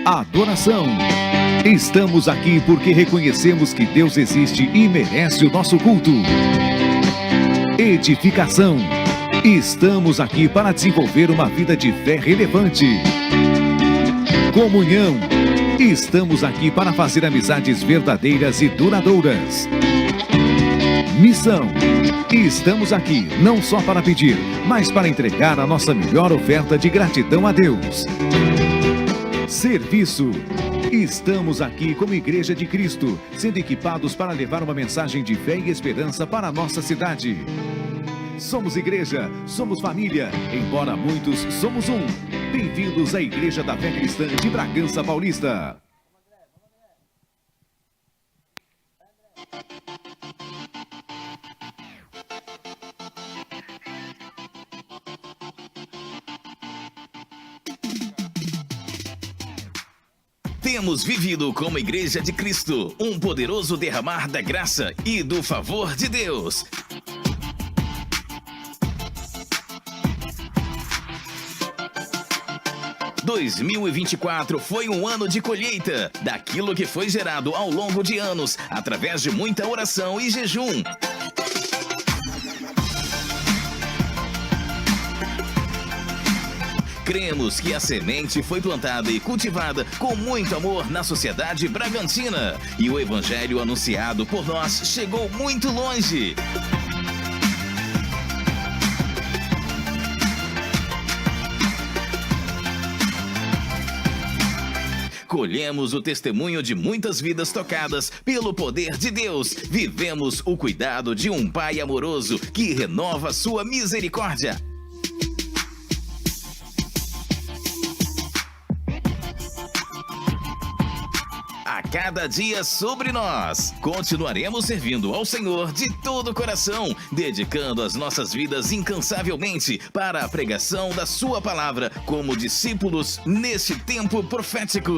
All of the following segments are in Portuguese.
adoração. Estamos aqui porque reconhecemos que Deus existe e merece o nosso culto. Edificação. Estamos aqui para desenvolver uma vida de fé relevante. Comunhão. Estamos aqui para fazer amizades verdadeiras e duradouras. Missão. Estamos aqui não só para pedir, mas para entregar a nossa melhor oferta de gratidão a Deus. Serviço. Estamos aqui como Igreja de Cristo, sendo equipados para levar uma mensagem de fé e esperança para a nossa cidade. Somos igreja, somos família, embora muitos somos um. Bem-vindos à Igreja da Fé Cristã de Bragança Paulista. Temos vivido como Igreja de Cristo, um poderoso derramar da graça e do favor de Deus. Em 2024 foi um ano de colheita daquilo que foi gerado ao longo de anos, através de muita oração e jejum. Cremos que a semente foi plantada e cultivada com muito amor na sociedade bragantina e o evangelho anunciado por nós chegou muito longe. Colhemos o testemunho de muitas vidas tocadas pelo poder de Deus. Vivemos o cuidado de um Pai amoroso que renova sua misericórdia. A cada dia sobre nós, continuaremos servindo ao Senhor de todo o coração, dedicando as nossas vidas incansavelmente para a pregação da sua palavra como discípulos neste tempo profético.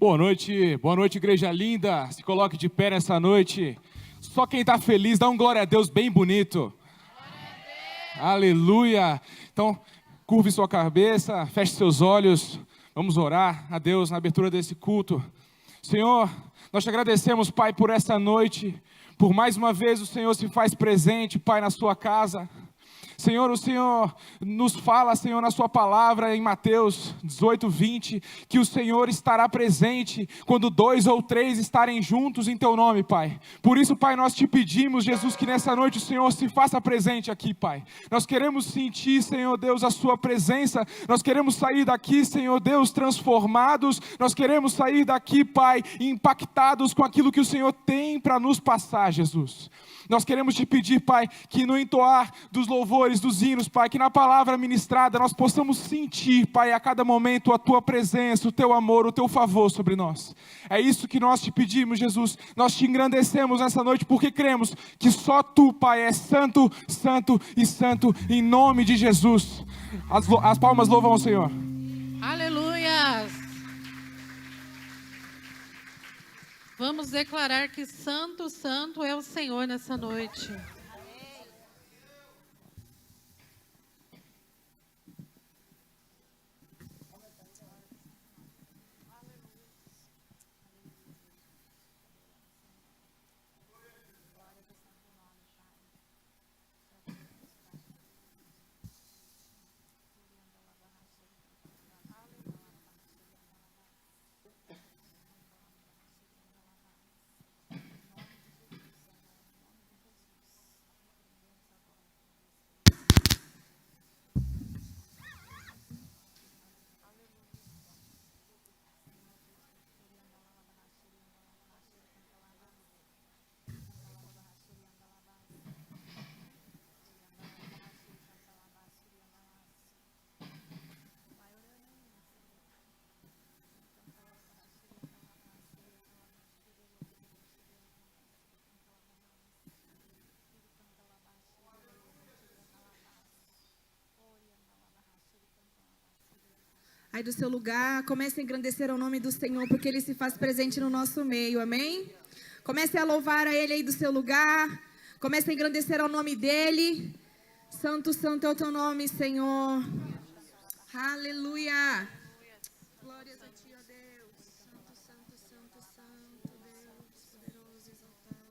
Boa noite, igreja linda. Se coloque de pé nessa noite. Só quem está feliz, dá um glória a Deus bem bonito. Aleluia. Então, curve sua cabeça, feche seus olhos. Vamos orar a Deus na abertura desse culto. Senhor, nós te agradecemos, Pai, por essa noite. Por mais uma vez o Senhor se faz presente, Pai, na sua casa. Senhor, o Senhor nos fala, Senhor, na sua palavra em Mateus 18, 20, que o Senhor estará presente quando 2 ou 3 estarem juntos em teu nome, Pai. Por isso, Pai, nós te pedimos, Jesus, que nessa noite o Senhor se faça presente aqui, Pai. Nós queremos sentir, Senhor Deus, a sua presença. Nós queremos sair daqui, Senhor Deus, transformados. Nós queremos sair daqui, Pai, impactados com aquilo que o Senhor tem para nos passar, Jesus. Nós queremos te pedir, Pai, que no entoar dos louvores, dos hinos, Pai, que na palavra ministrada nós possamos sentir, Pai, a cada momento a Tua presença, o Teu amor, o Teu favor sobre nós. É isso que nós te pedimos, Jesus. Nós te engrandecemos nessa noite porque cremos que só Tu, Pai, é santo, santo e santo, em nome de Jesus. As palmas louvam ao Senhor. Aleluias! Vamos declarar que santo, santo é o Senhor nessa noite. Aí do seu lugar, comece a engrandecer o nome do Senhor, porque Ele se faz presente no nosso meio, amém? Comece a louvar a Ele aí do seu lugar. Comece a engrandecer ao nome dEle. Santo, santo é o teu nome, Senhor. Aleluia. Glórias a ti, ó Deus. Santo, santo, santo, santo, Deus, poderoso, exaltado.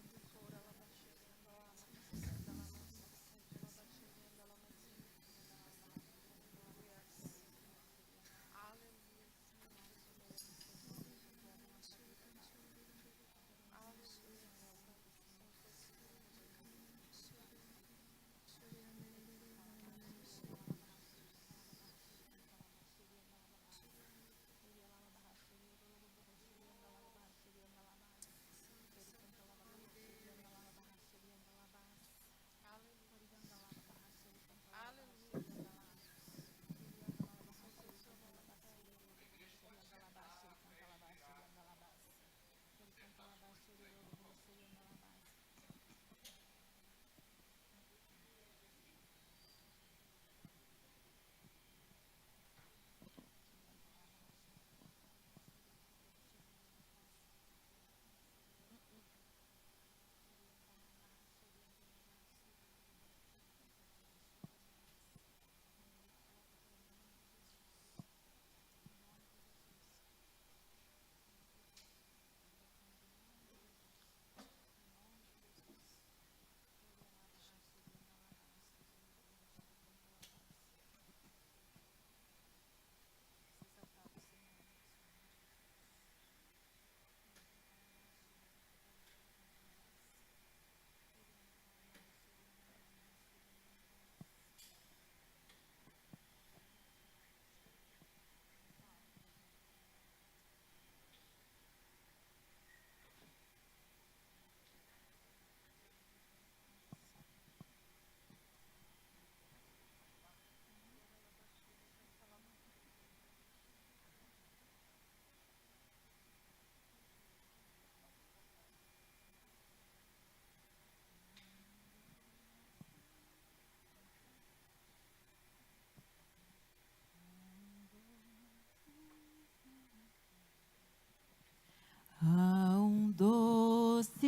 Há um doce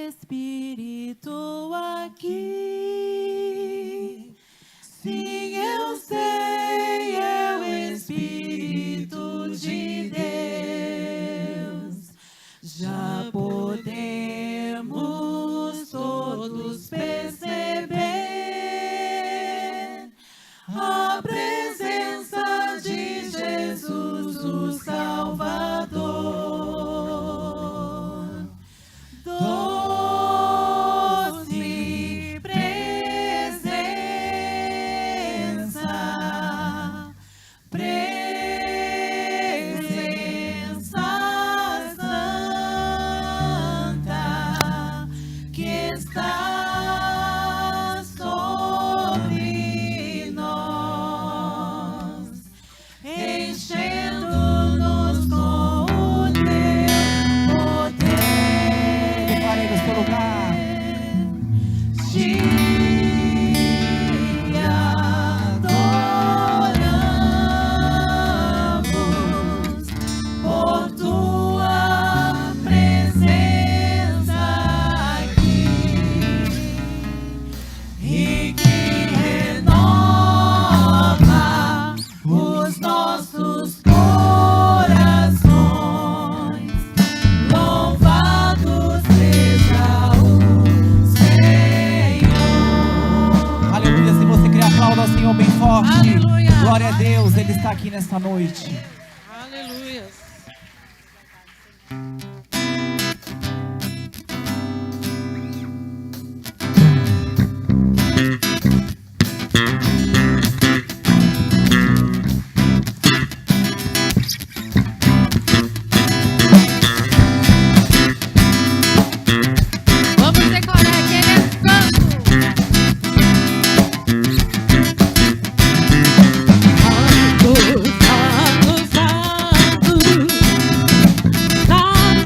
Espírito aqui. Sim, eu sei, é o Espírito de Deus. Já podemos todos perceber a presença de Jesus, o Salvador. Doce presença, presença santa que está sobre nós, enchendo-nos com o teu poder. Declarei no seu lugar. Te adoramos por tua presença aqui e que renova os nossos corações. Louvado seja o Senhor. Aleluia. Se você quer aplaudir ao Senhor bem forte. Aleluia. Glória a Deus, Ele está aqui nesta noite. Aleluia. Vamos declarar que Ele é santo. Santo, santo, santo.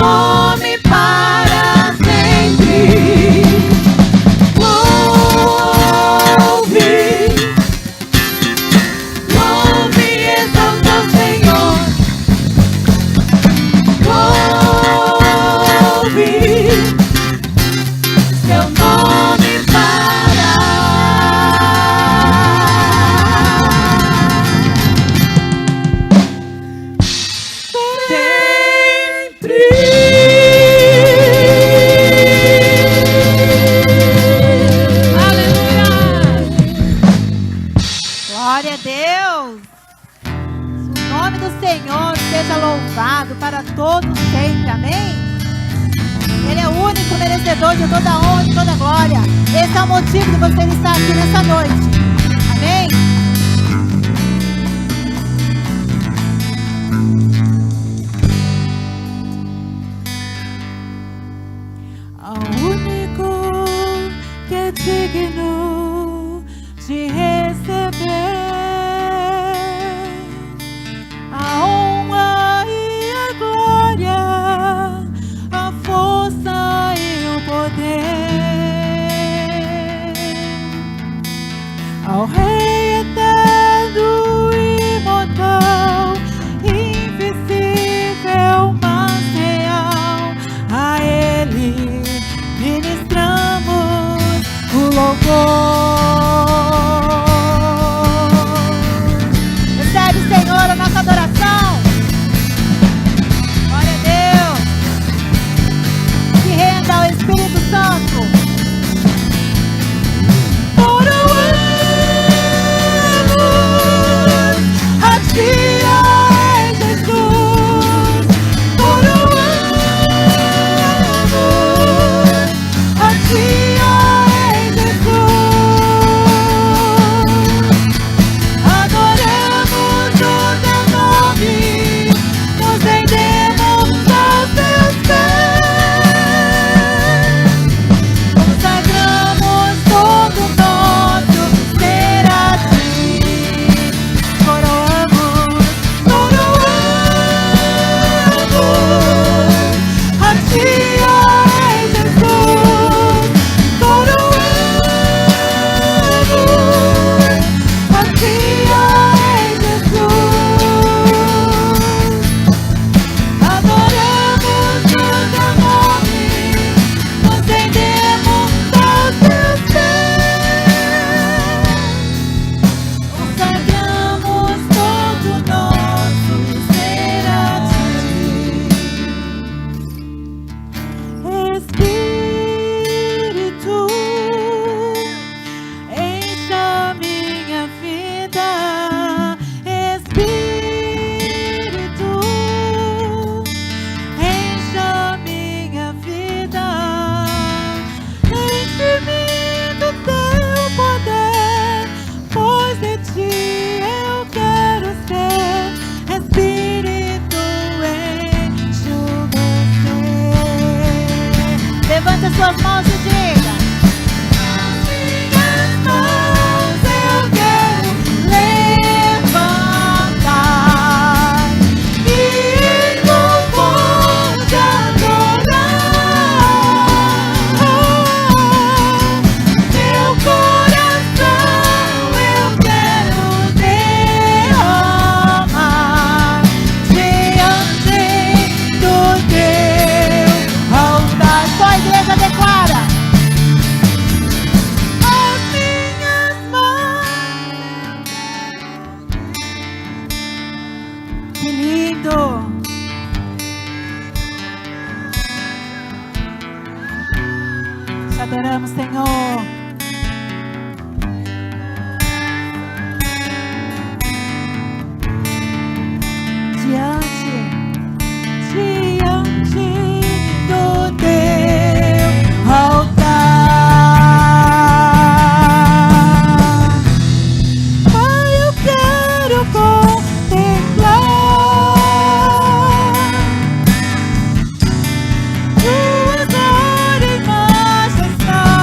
nome para sempre. Louve, louve e exalta o Senhor. Louve seu nome para sempre. Aleluia! Glória a Deus. O nome do Senhor seja louvado para todos sempre. Amém? Ele é o único merecedor de toda a honra e toda a glória. Esse é o motivo de você estar aqui nessa noite. Amém? Ao único que é digno de receber a honra e a glória, a força e o poder, ao Rei eterno e imortal, invisível, mas real, a Ele ministramos o louvor. Recebe, Senhor, a nossa adoração. Glória a Deus. Se renda ao Espírito Santo. Coroamos a Ti, ó Jesus. Coroamos a Ti, ó Jesus. Adoramos o Teu nome, nos rendemos aos Teus pés. Consagramos todo o nosso ser a Ti. Coroamos a Ti, ó Jesus. Coroamos a Ti, ó Jesus. Adoramos o Teu nome, nos rendemos aos Teus pés. Consagramos todo o nosso ser a Ti. Espírito, encha minha vida. Espírito, encha minha vida. Enche-me do Teu poder, pois de Ti eu quero ser. Espírito, enche o meu ser. Levante as suas mãos e diga: Minhas mãos eu quero levantar e em louvor te adorar. Meu coração eu quero derramar diante do Teu altar. só a igreja declara. As minhas mãos. Que lindo. Te adoramos, Senhor. Diante do Teu altar, Pai, eu quero contemplar Tua glória e majestade.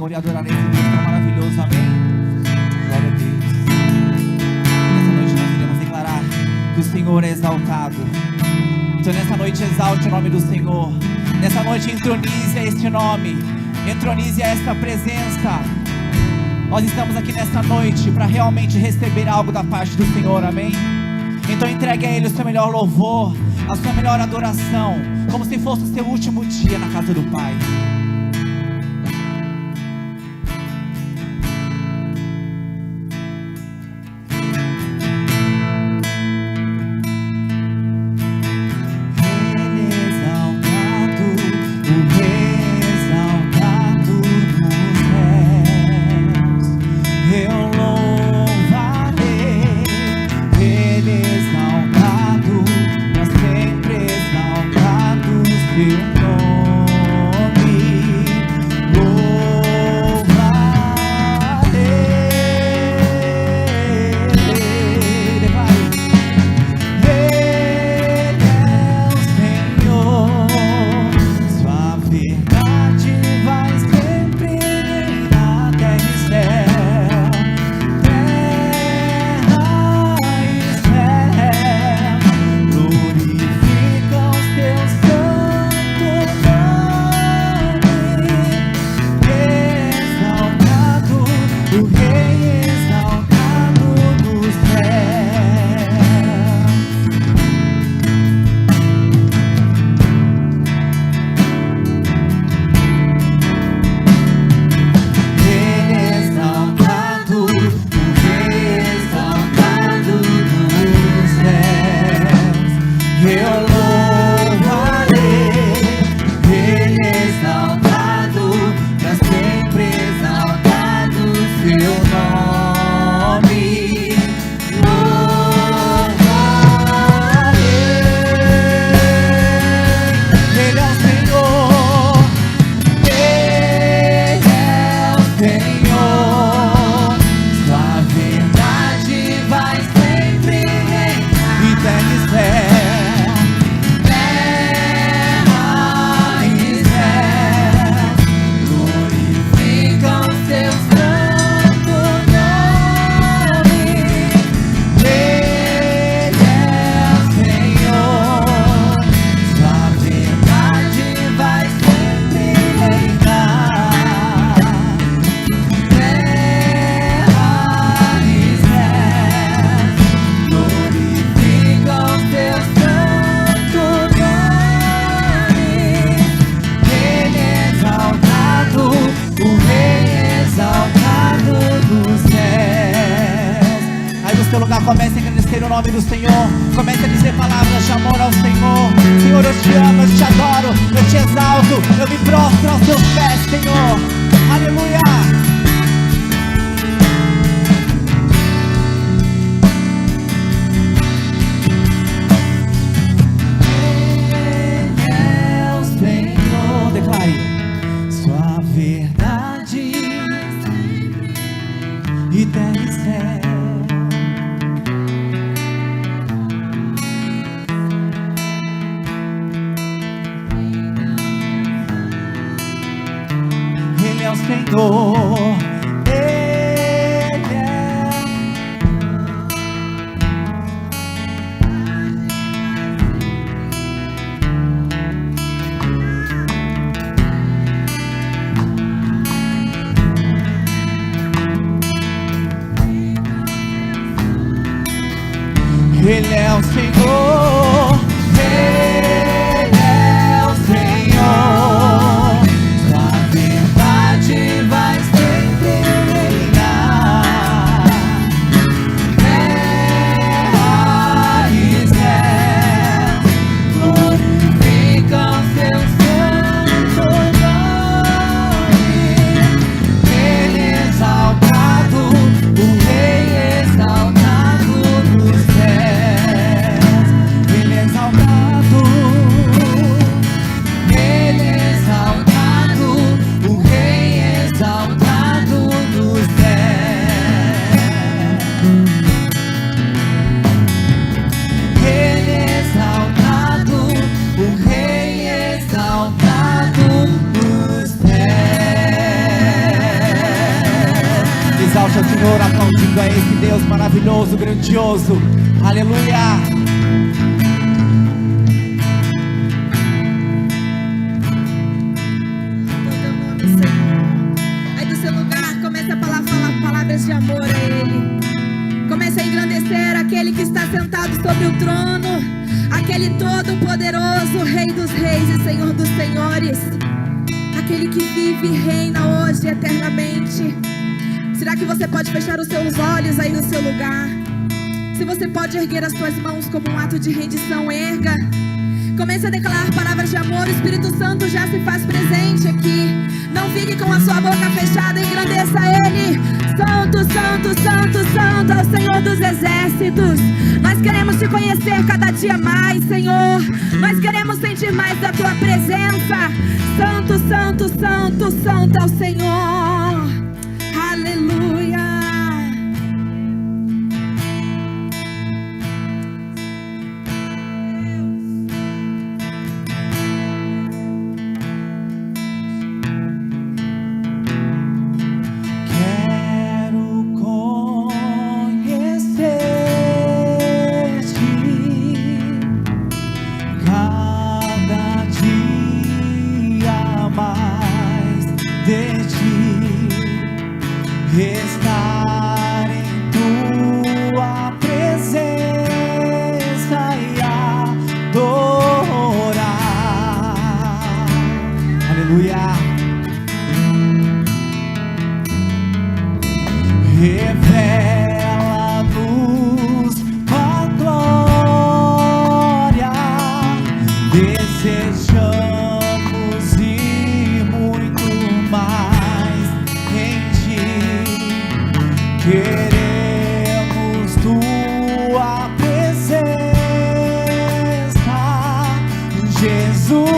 Senhor e adorar esse Deus tão maravilhoso, amém? Glória a Deus. Nessa noite nós iremos declarar que o Senhor é exaltado. Então nessa noite exalte o nome do Senhor. Nessa noite entronize este nome, entronize esta presença. Nós estamos aqui nessa noite para realmente receber algo da parte do Senhor, amém? Então entregue a Ele o seu melhor louvor, a sua melhor adoração, como se fosse o seu último dia na casa do Pai. Comece a agradecer o nome do Senhor. Comece a dizer palavras de amor ao Senhor. Senhor, eu te amo, eu te adoro, eu te exalto, eu me prostro aos teus pés, Senhor. Aleluia. Senhor, Ele é o Senhor, Ele é o Senhor, sua verdade vai sempre reinar, terra e céu glorificam seu santo nome. Ele é exaltado, o Rei exaltado dos céus. Exalte ao Senhor, aplaudindo a esse Deus maravilhoso, grandioso. Aleluia. Aí do seu lugar, comece a falar palavras de amor a Ele. Comece a engrandecer aquele que está sentado sobre o trono, aquele todo-poderoso, Rei dos reis e Senhor dos senhores, aquele que vive e reina hoje eternamente. Será que você pode fechar os seus olhos aí no seu lugar? Se você pode erguer as suas mãos como um ato de rendição, erga. Comece a declarar palavras de amor. O Espírito Santo já se faz presente aqui. Não fique com a sua boca fechada, engrandeça Ele. Santo, santo, santo, santo é o Senhor dos exércitos. Nós queremos te conhecer cada dia mais, Senhor. Nós queremos sentir mais da tua presença. Santo, santo, santo, santo é o Senhor. Aleluia. Estar em tua presença e adorar. Aleluia. Revela-nos a glória. Desejamos ir muito mais em ti. Queremos tua presença, Jesus.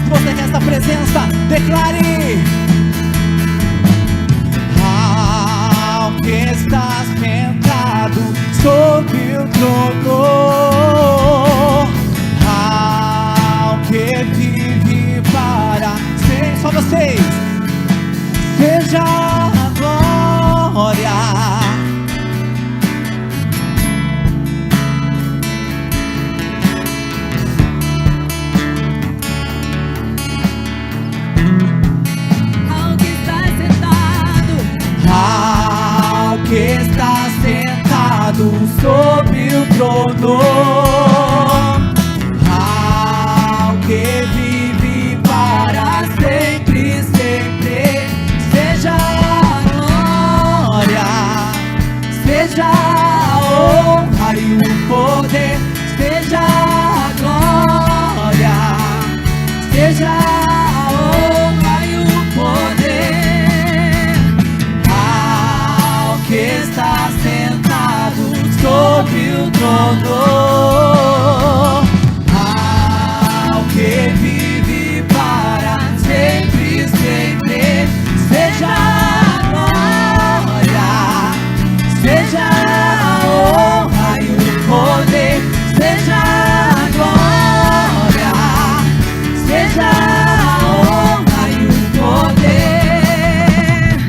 Se você quer essa presença, declare: ao que estás sentado sobre o trono, ao que vive para ser. Só vocês. Seja a glória. Ao que está sentado, Ao que está sentado sobre o trono, ao que vive para sempre, sempre. Seja a glória, seja a honra e o poder, seja a glória, seja a honra e o poder, ao que está sentado sobre o trono, ao que vive para sempre, sempre. Seja a glória, seja a honra e o poder, seja a glória, seja a honra e o poder.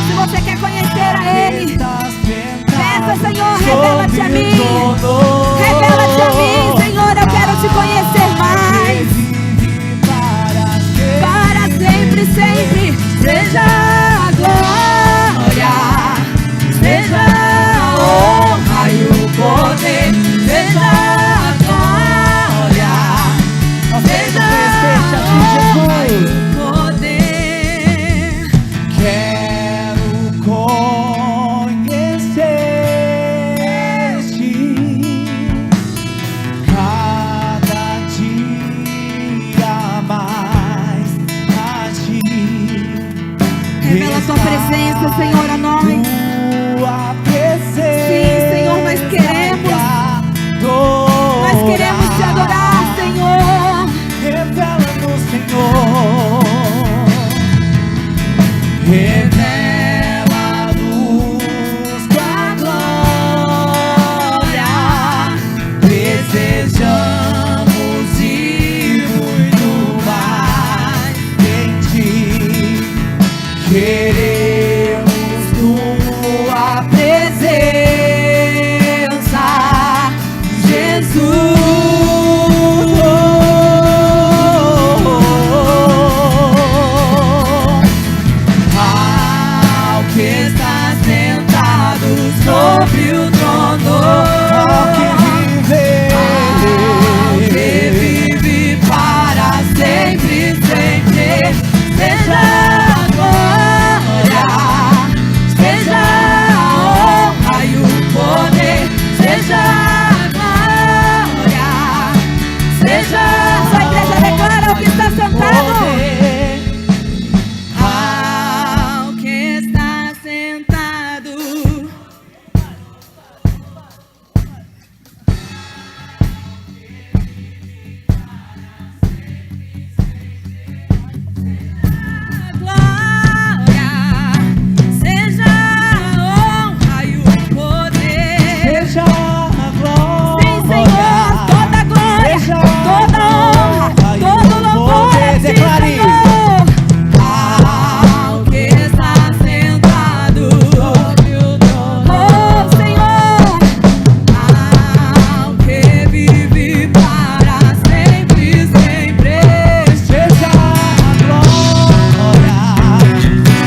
se você quer conhecer a Ele, peça, Senhor, revela-te a mim. Revela-te a mim, Senhor, eu quero te conhecer mais. Para sempre, sempre. Seja a glória, seja a honra e o poder, seja a glória, seja a honra e o poder. Quero conhecer-te cada dia mais a ti. Revela a tua presença, Senhor, a nós. Tua presença. Sim, Senhor, nós queremos te adorar, Senhor. Revela-nos, Senhor. Revela-nos tua glória. Desejamos ir muito mais em ti. Queremos que está sentado sobre o trono, ao que vive para sempre, sempre, seja a glória, seja a honra e o poder, seja a glória, seja a Sua igreja declara o que está sentado. ao que está sentado. Glória, seja a honra e o poder. seja a glória. Sim, Senhor, toda glória, Seja toda honra, todo louvor a ti, Declare. Senhor. Ao que está sentado sobre o trono, Oh, Senhor, ao que vive para sempre, sempre. Seja a glória,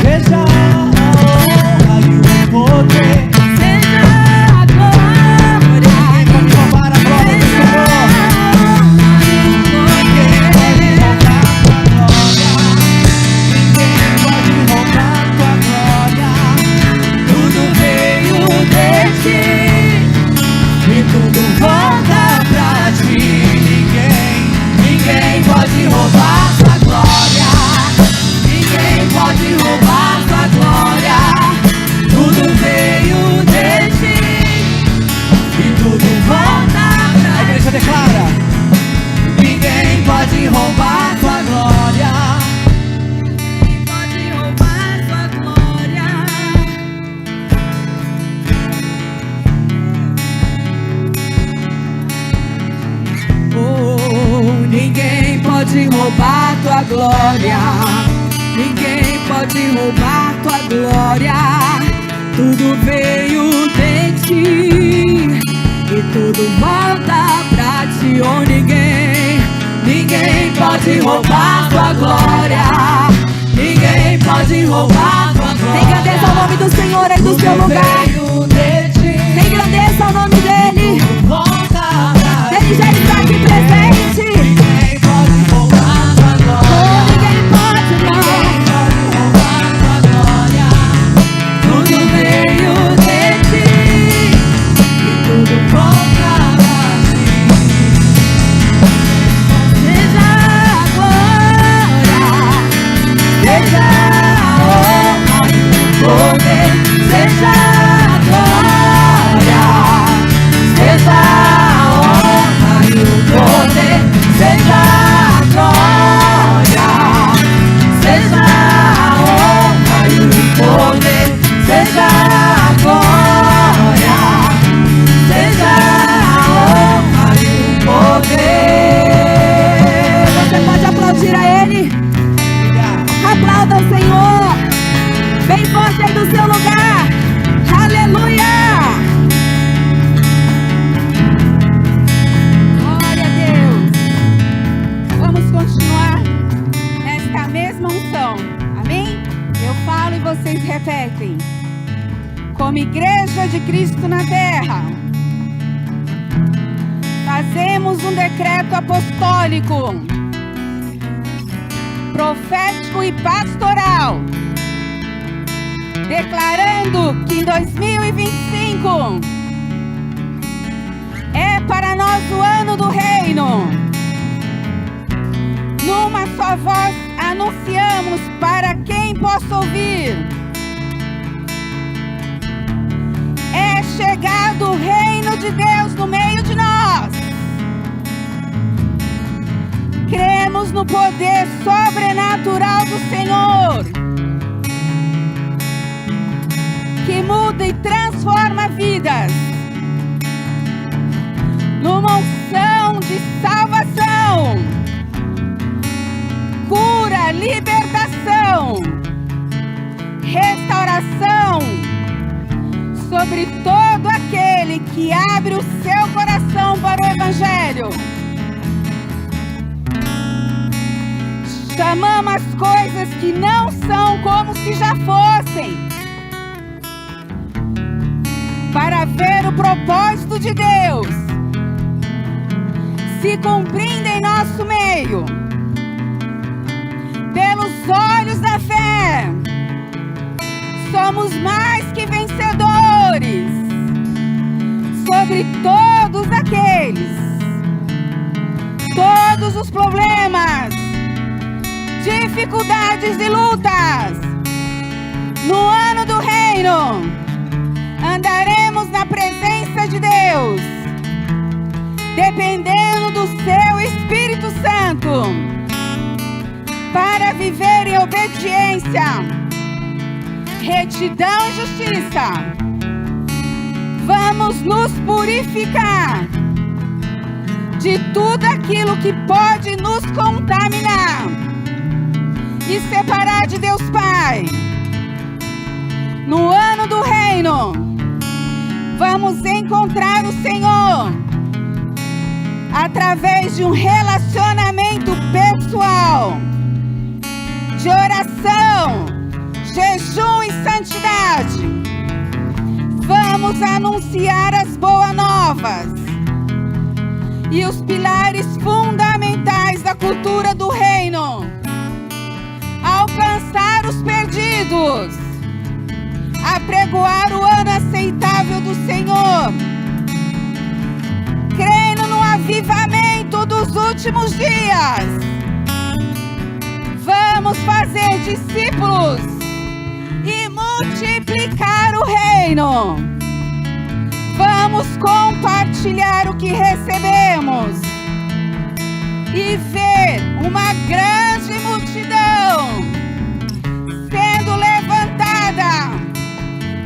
seja a honra e o poder. Seja a glória, Vamos louvar a glória do Senhor. Pode roubar tua glória. tudo veio de ti e tudo volta pra ti. Ninguém pode roubar sua glória. Ninguém pode roubar sua glória. Tudo veio de ti e tudo volta A pra igreja declara: ti. Ninguém pode roubar sua glória. Ninguém pode roubar sua glória. Oh, ninguém pode roubar tua glória. Ninguém pode roubar tua glória. Tudo veio de ti e tudo volta pra ti. Oh, ninguém pode roubar tua glória. Ninguém pode roubar tua glória. engrandeça o nome do Senhor aí do seu lugar. Veio de ti, Engrandeça o nome dele. volta pra Ele já está aqui presente. Ninguém pode roubar tua Oh, glória. ninguém pode, não. Ninguém pode roubar tua glória. Tudo veio de ti e tudo volta pra ti. Seja a glória, seja a honra e o poder. Seja a glória, seja a honra e o poder. Seja a glória, seja a honra e o poder. Seja a glória, seja a honra e o poder. Você pode aplaudir a ele. Aplauda o Senhor. Bem forte aí do seu lugar. Aleluia. Glória a Deus. Vamos continuar nesta mesma unção. Amém? Eu falo e vocês repetem. Como igreja de Cristo na terra, fazemos um decreto apostólico, profético e pastoral, declarando que em 2025 é para nós o ano do reino. Numa só voz anunciamos para quem possa ouvir: é chegado o reino de Deus no meio de nós. Cremos no poder sobrenatural do Senhor, que muda e transforma vidas, numa unção de salvação, cura, libertação, restauração sobre todo aquele que abre o seu coração para o Evangelho. Chamamos as coisas que não são como se já fossem, ver o propósito de Deus se cumprindo em nosso meio. Pelos olhos da fé, somos mais que vencedores sobre todos todos os problemas, dificuldades e lutas. No ano do reino, andaremos na presença de Deus, dependendo do seu Espírito Santo, para viver em obediência, retidão e justiça. Vamos nos purificar de tudo aquilo que pode nos contaminar e separar de Deus Pai. No ano do reino, vamos encontrar o Senhor através de um relacionamento pessoal, de oração, jejum e santidade. Vamos anunciar as boas novas e os pilares fundamentais da cultura do reino, alcançar os perdidos, apregoar o ano aceitável do Senhor, crendo no avivamento dos últimos dias. Vamos fazer discípulos e multiplicar o reino. Vamos compartilhar o que recebemos e ver uma grande multidão sendo levantada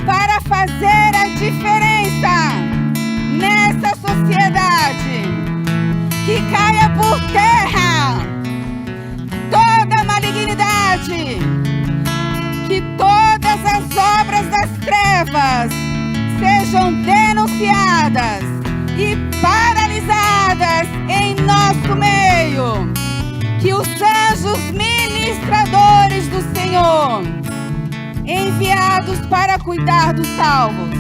para fazer a diferença nessa sociedade. Que caia por terra toda malignidade, que todas as obras das trevas sejam denunciadas e paralisadas em nosso meio. Que os anjos ministradores do Senhor, enviados para cuidar dos salvos,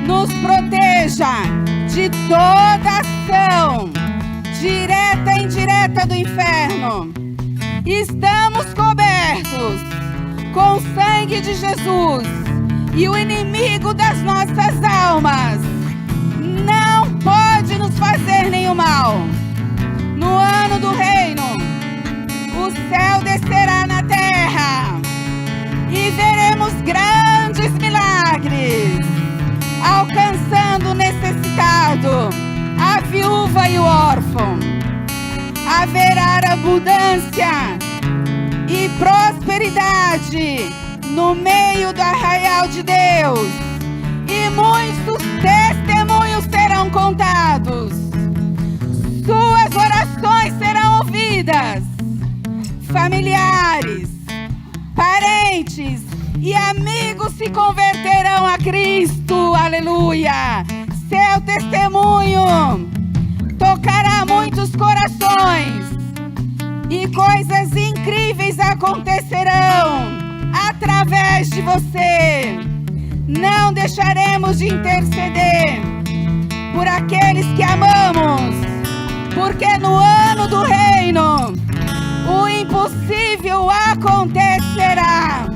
nos proteja de toda ação direta e indireta do inferno. Estamos cobertos com o sangue de Jesus, e o inimigo das nossas almas não pode nos fazer nenhum mal. No ano do reino, o céu descerá na terra e veremos grandes milagres, alcançando o necessitado, a viúva e o órfão. Haverá abundância e prosperidade no meio do arraial de Deus, e muitos testemunhos serão contados. Suas orações serão ouvidas. Familiares, parentes e amigos se converterão a Cristo. Aleluia! Seu testemunho tocará muitos corações e coisas incríveis acontecerão através de você. Não deixaremos de interceder por aqueles que amamos, porque no ano do reino o impossível acontecerá.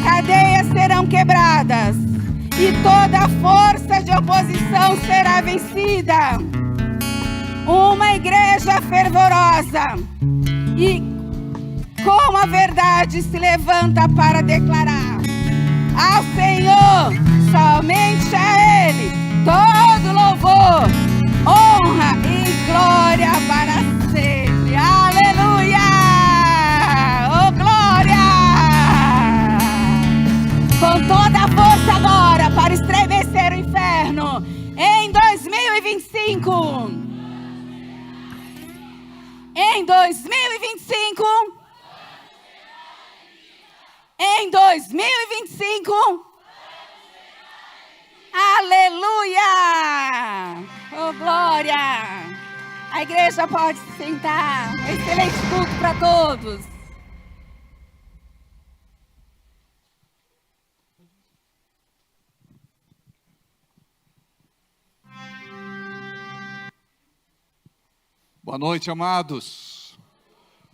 Cadeias serão quebradas e toda força de oposição será vencida. Uma igreja fervorosa e com a verdade se levanta para declarar ao Senhor, somente a Ele, todo louvor, honra e glória para sempre. Aleluia! Oh, glória! Com toda a força agora para estremecer o inferno em 2025. Em 2025. Em 2025. Aleluia! Oh, glória! A igreja pode se sentar. Excelente culto para todos. Boa noite, amados.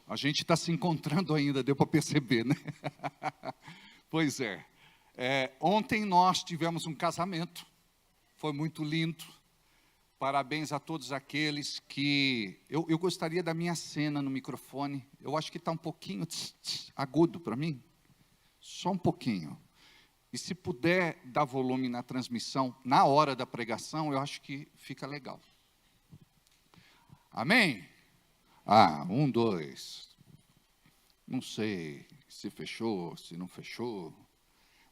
A gente está se encontrando ainda, deu para perceber, né? Pois é. Ontem nós tivemos um casamento, foi muito lindo. Parabéns a todos aqueles que... Eu gostaria da minha cena no microfone. Eu acho que está um pouquinho agudo para mim. Só um pouquinho. E se puder dar volume na transmissão, na hora da pregação, eu acho que fica legal. Amém? 1, 2. Não sei se fechou, se não fechou.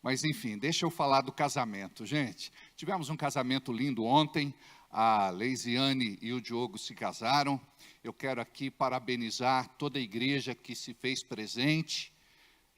Mas, enfim, deixa eu falar do casamento. Gente, tivemos um casamento lindo ontem. A Leisiane e o Diogo se casaram. Eu quero aqui parabenizar toda a igreja que se fez presente.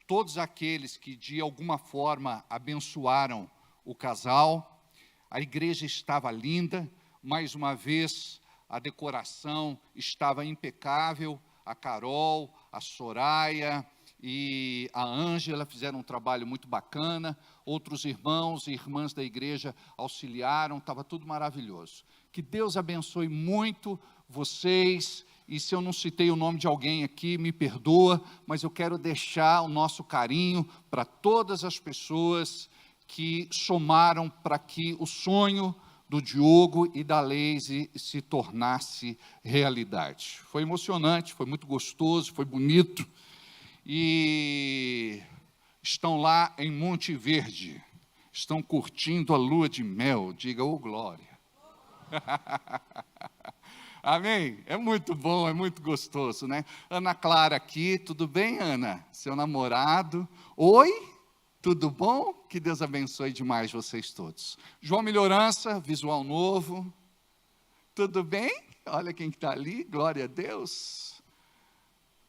Todos aqueles que, de alguma forma, abençoaram o casal. A igreja estava linda. Mais uma vez, a decoração estava impecável. A Carol, a Soraya e a Ângela fizeram um trabalho muito bacana. Outros irmãos e irmãs da igreja auxiliaram. Estava tudo maravilhoso. Que Deus abençoe muito vocês. E se eu não citei o nome de alguém aqui, me perdoa, mas eu quero deixar o nosso carinho para todas as pessoas que somaram para que o sonho do Diogo e da Leise se tornasse realidade. Foi emocionante, foi muito gostoso, foi bonito. E estão lá em Monte Verde, estão curtindo a lua de mel, diga, ô glória. Amém? É muito bom, é muito gostoso, né? Ana Clara aqui, tudo bem, Ana? Seu namorado. Oi, tudo bom? Que Deus abençoe demais vocês todos. João Melhorança, visual novo. Tudo bem? Olha quem está ali, glória a Deus.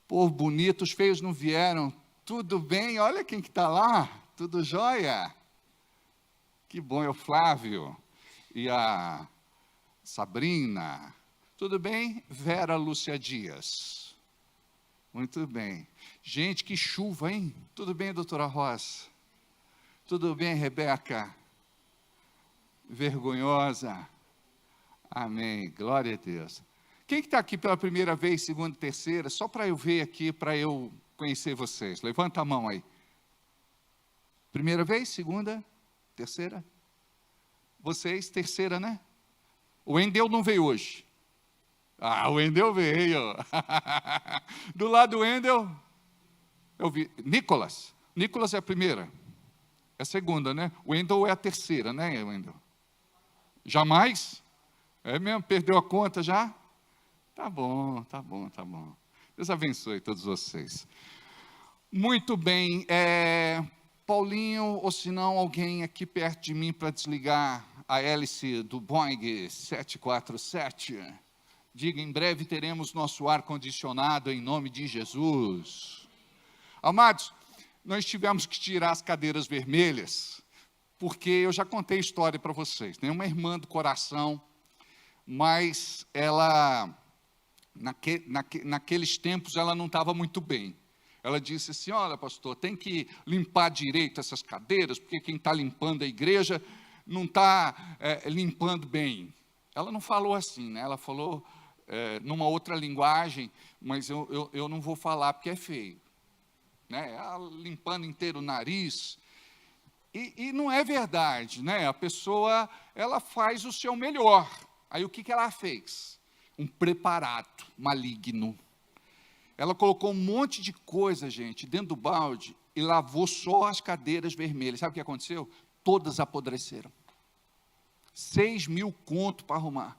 Povo bonito, os feios não vieram. Tudo bem? Olha quem que está lá. Tudo jóia? Que bom, é o Flávio. E a Sabrina. Tudo bem? Vera Lúcia Dias. Muito bem. Gente, que chuva, hein? Tudo bem, doutora Rosa? Tudo bem, Rebeca? Vergonhosa. Amém. Glória a Deus. Quem que está aqui pela primeira vez, segunda, terceira? Só para eu ver aqui, para eu conhecer vocês. Levanta a mão aí. Primeira vez, segunda, terceira? Vocês, terceira, né? O Wendel não veio hoje. O Wendel veio. Do lado do Wendel, eu vi. Nicolas. Nicolas é a primeira. É a segunda, né? O Wendel é a terceira, né, Wendel? Jamais? É mesmo? Perdeu a conta já? Tá bom, tá bom, tá bom. Deus abençoe todos vocês. Muito bem. Paulinho, ou se não, alguém aqui perto de mim para desligar a hélice do Boeing 747. Diga, em breve teremos nosso ar-condicionado em nome de Jesus. Amados, nós tivemos que tirar as cadeiras vermelhas, porque eu já contei a história para vocês. Tem uma irmã do coração, mas ela, naqueles tempos, ela não estava muito bem. Ela disse assim, olha, pastor, tem que limpar direito essas cadeiras, porque quem está limpando a igreja não está limpando bem. Ela não falou assim, né? Ela falou numa outra linguagem, mas eu não vou falar porque é feio. Né? Ela limpando inteiro o nariz. E não é verdade, né? A pessoa, ela faz o seu melhor. Aí o que ela fez? Um preparado maligno. Ela colocou um monte de coisa, gente, dentro do balde e lavou só as cadeiras vermelhas. Sabe o que aconteceu? Todas apodreceram. 6.000 conto para arrumar.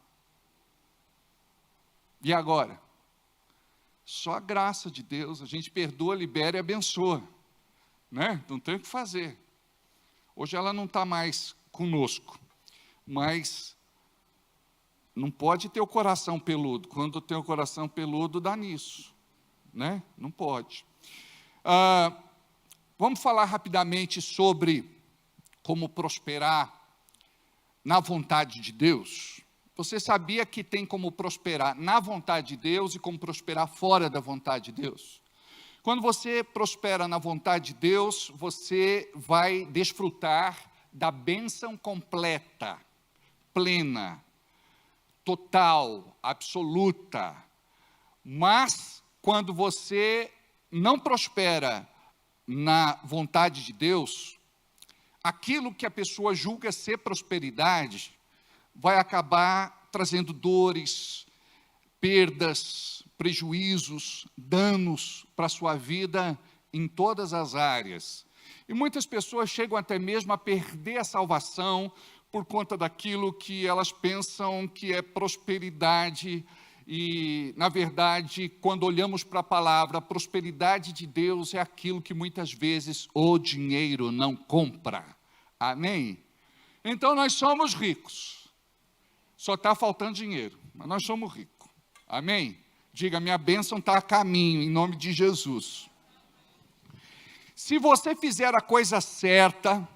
E agora? Só a graça de Deus, a gente perdoa, libera e abençoa. Né? Não tem o que fazer. Hoje ela não está mais conosco, mas não pode ter o coração peludo. Quando tem o coração peludo, dá nisso. Né? Não pode. Vamos falar rapidamente sobre como prosperar na vontade de Deus. Você sabia que tem como prosperar na vontade de Deus e como prosperar fora da vontade de Deus? Quando você prospera na vontade de Deus, você vai desfrutar da bênção completa, plena, total, absoluta. Mas, quando você não prospera na vontade de Deus, aquilo que a pessoa julga ser prosperidade, vai acabar trazendo dores, perdas, prejuízos, danos para a sua vida em todas as áreas. E muitas pessoas chegam até mesmo a perder a salvação por conta daquilo que elas pensam que é prosperidade. E, na verdade, quando olhamos para a palavra, a prosperidade de Deus é aquilo que muitas vezes o dinheiro não compra. Amém? Então nós somos ricos. Só está faltando dinheiro, mas nós somos ricos. Amém? Diga, minha bênção está a caminho, em nome de Jesus. Se você fizer a coisa certa,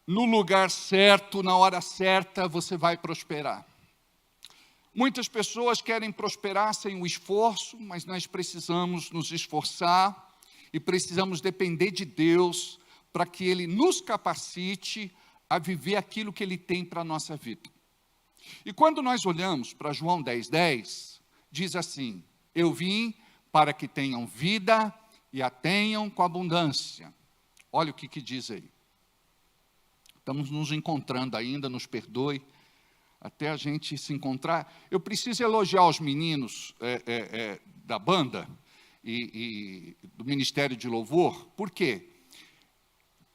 no lugar certo, na hora certa, você vai prosperar. Muitas pessoas querem prosperar sem o esforço, mas nós precisamos nos esforçar e precisamos depender de Deus para que Ele nos capacite a viver aquilo que Ele tem para a nossa vida. E quando nós olhamos para João 10:10, diz assim: eu vim para que tenham vida e a tenham com abundância. Olha o que diz aí. Estamos nos encontrando ainda, nos perdoe, até a gente se encontrar. Eu preciso elogiar os meninos da banda e do Ministério de Louvor, porque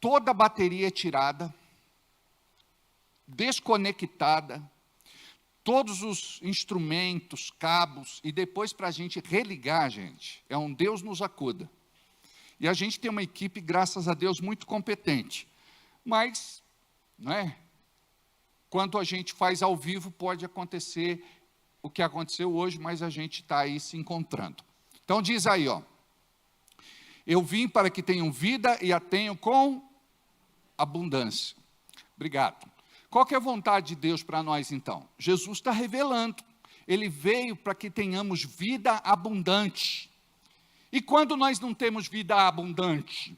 toda a bateria é tirada, desconectada, todos os instrumentos, cabos, e depois para a gente religar, gente, é um Deus nos acuda. E a gente tem uma equipe, graças a Deus, muito competente. Mas, não é? Quando a gente faz ao vivo, pode acontecer o que aconteceu hoje, mas a gente está aí se encontrando. Então diz aí, ó. Eu vim para que tenham vida e a tenham com abundância. Obrigado. Qual que é a vontade de Deus para nós então? Jesus está revelando. Ele veio para que tenhamos vida abundante. E quando nós não temos vida abundante,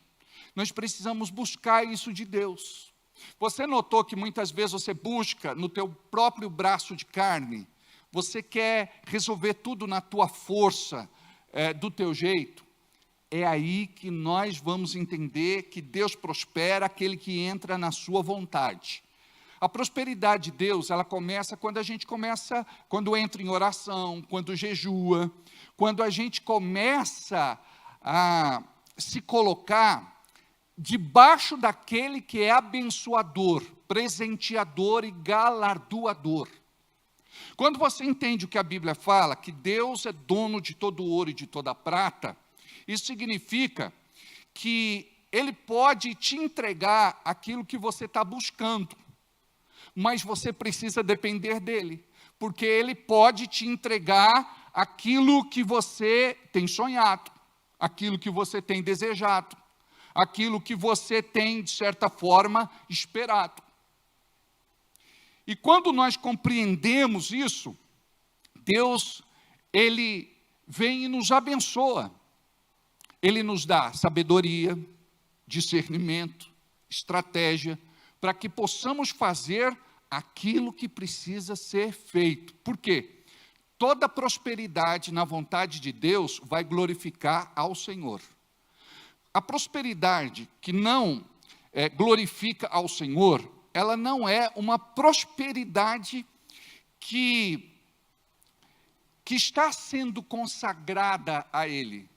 nós precisamos buscar isso de Deus. Você notou que muitas vezes você busca no teu próprio braço de carne, você quer resolver tudo na tua força, do teu jeito? É aí que nós vamos entender que Deus prospera aquele que entra na sua vontade. A prosperidade de Deus, ela começa quando entra em oração, quando jejua, quando a gente começa a se colocar debaixo daquele que é abençoador, presenteador e galardoador. Quando você entende o que a Bíblia fala, que Deus é dono de todo o ouro e de toda a prata, isso significa que Ele pode te entregar aquilo que você está buscando, mas você precisa depender dEle, porque Ele pode te entregar aquilo que você tem sonhado, aquilo que você tem desejado, aquilo que você tem, de certa forma, esperado. E quando nós compreendemos isso, Deus, Ele vem e nos abençoa. Ele nos dá sabedoria, discernimento, estratégia, para que possamos fazer aquilo que precisa ser feito. Por quê? Toda prosperidade na vontade de Deus vai glorificar ao Senhor. A prosperidade que não glorifica ao Senhor, ela não é uma prosperidade que está sendo consagrada a Ele.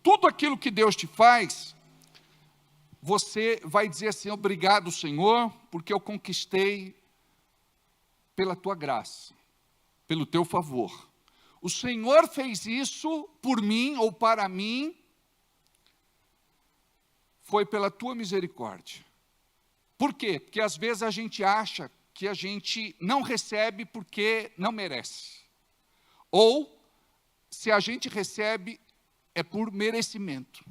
Tudo aquilo que Deus te faz, você vai dizer assim: obrigado, Senhor, porque eu conquistei pela tua graça, pelo teu favor. O Senhor fez isso por mim ou para mim, foi pela tua misericórdia. Por quê? Porque às vezes a gente acha que a gente não recebe porque não merece. Ou, se a gente recebe, é por merecimento.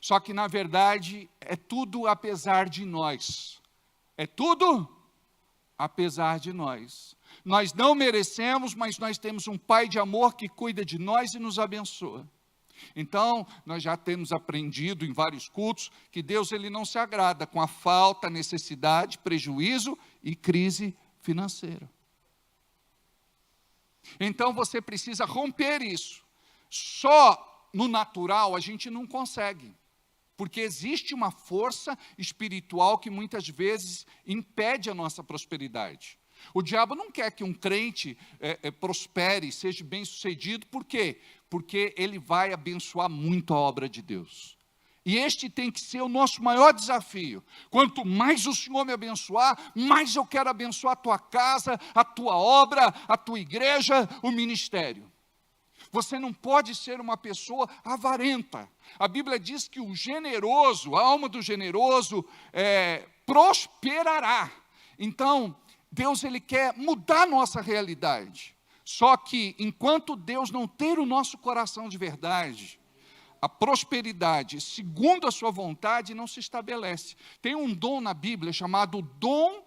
Só que, na verdade, é tudo apesar de nós. É tudo apesar de nós. Nós não merecemos, mas nós temos um Pai de amor que cuida de nós e nos abençoa. Então, nós já temos aprendido em vários cultos que Deus, Ele não se agrada com a falta, necessidade, prejuízo e crise financeira. Então você precisa romper isso. Só no natural a gente não consegue, porque existe uma força espiritual que muitas vezes impede a nossa prosperidade. O diabo não quer que um crente prospere, seja bem sucedido. Por quê? Porque ele vai abençoar muito a obra de Deus. E este tem que ser o nosso maior desafio. Quanto mais o Senhor me abençoar, mais eu quero abençoar a tua casa, a tua obra, a tua igreja, o ministério. Você não pode ser uma pessoa avarenta. A Bíblia diz que o generoso, a alma do generoso, prosperará. Então, Deus ele quer mudar nossa realidade. Só que, enquanto Deus não ter o nosso coração de verdade, a prosperidade, segundo a sua vontade, não se estabelece. Tem um dom na Bíblia chamado dom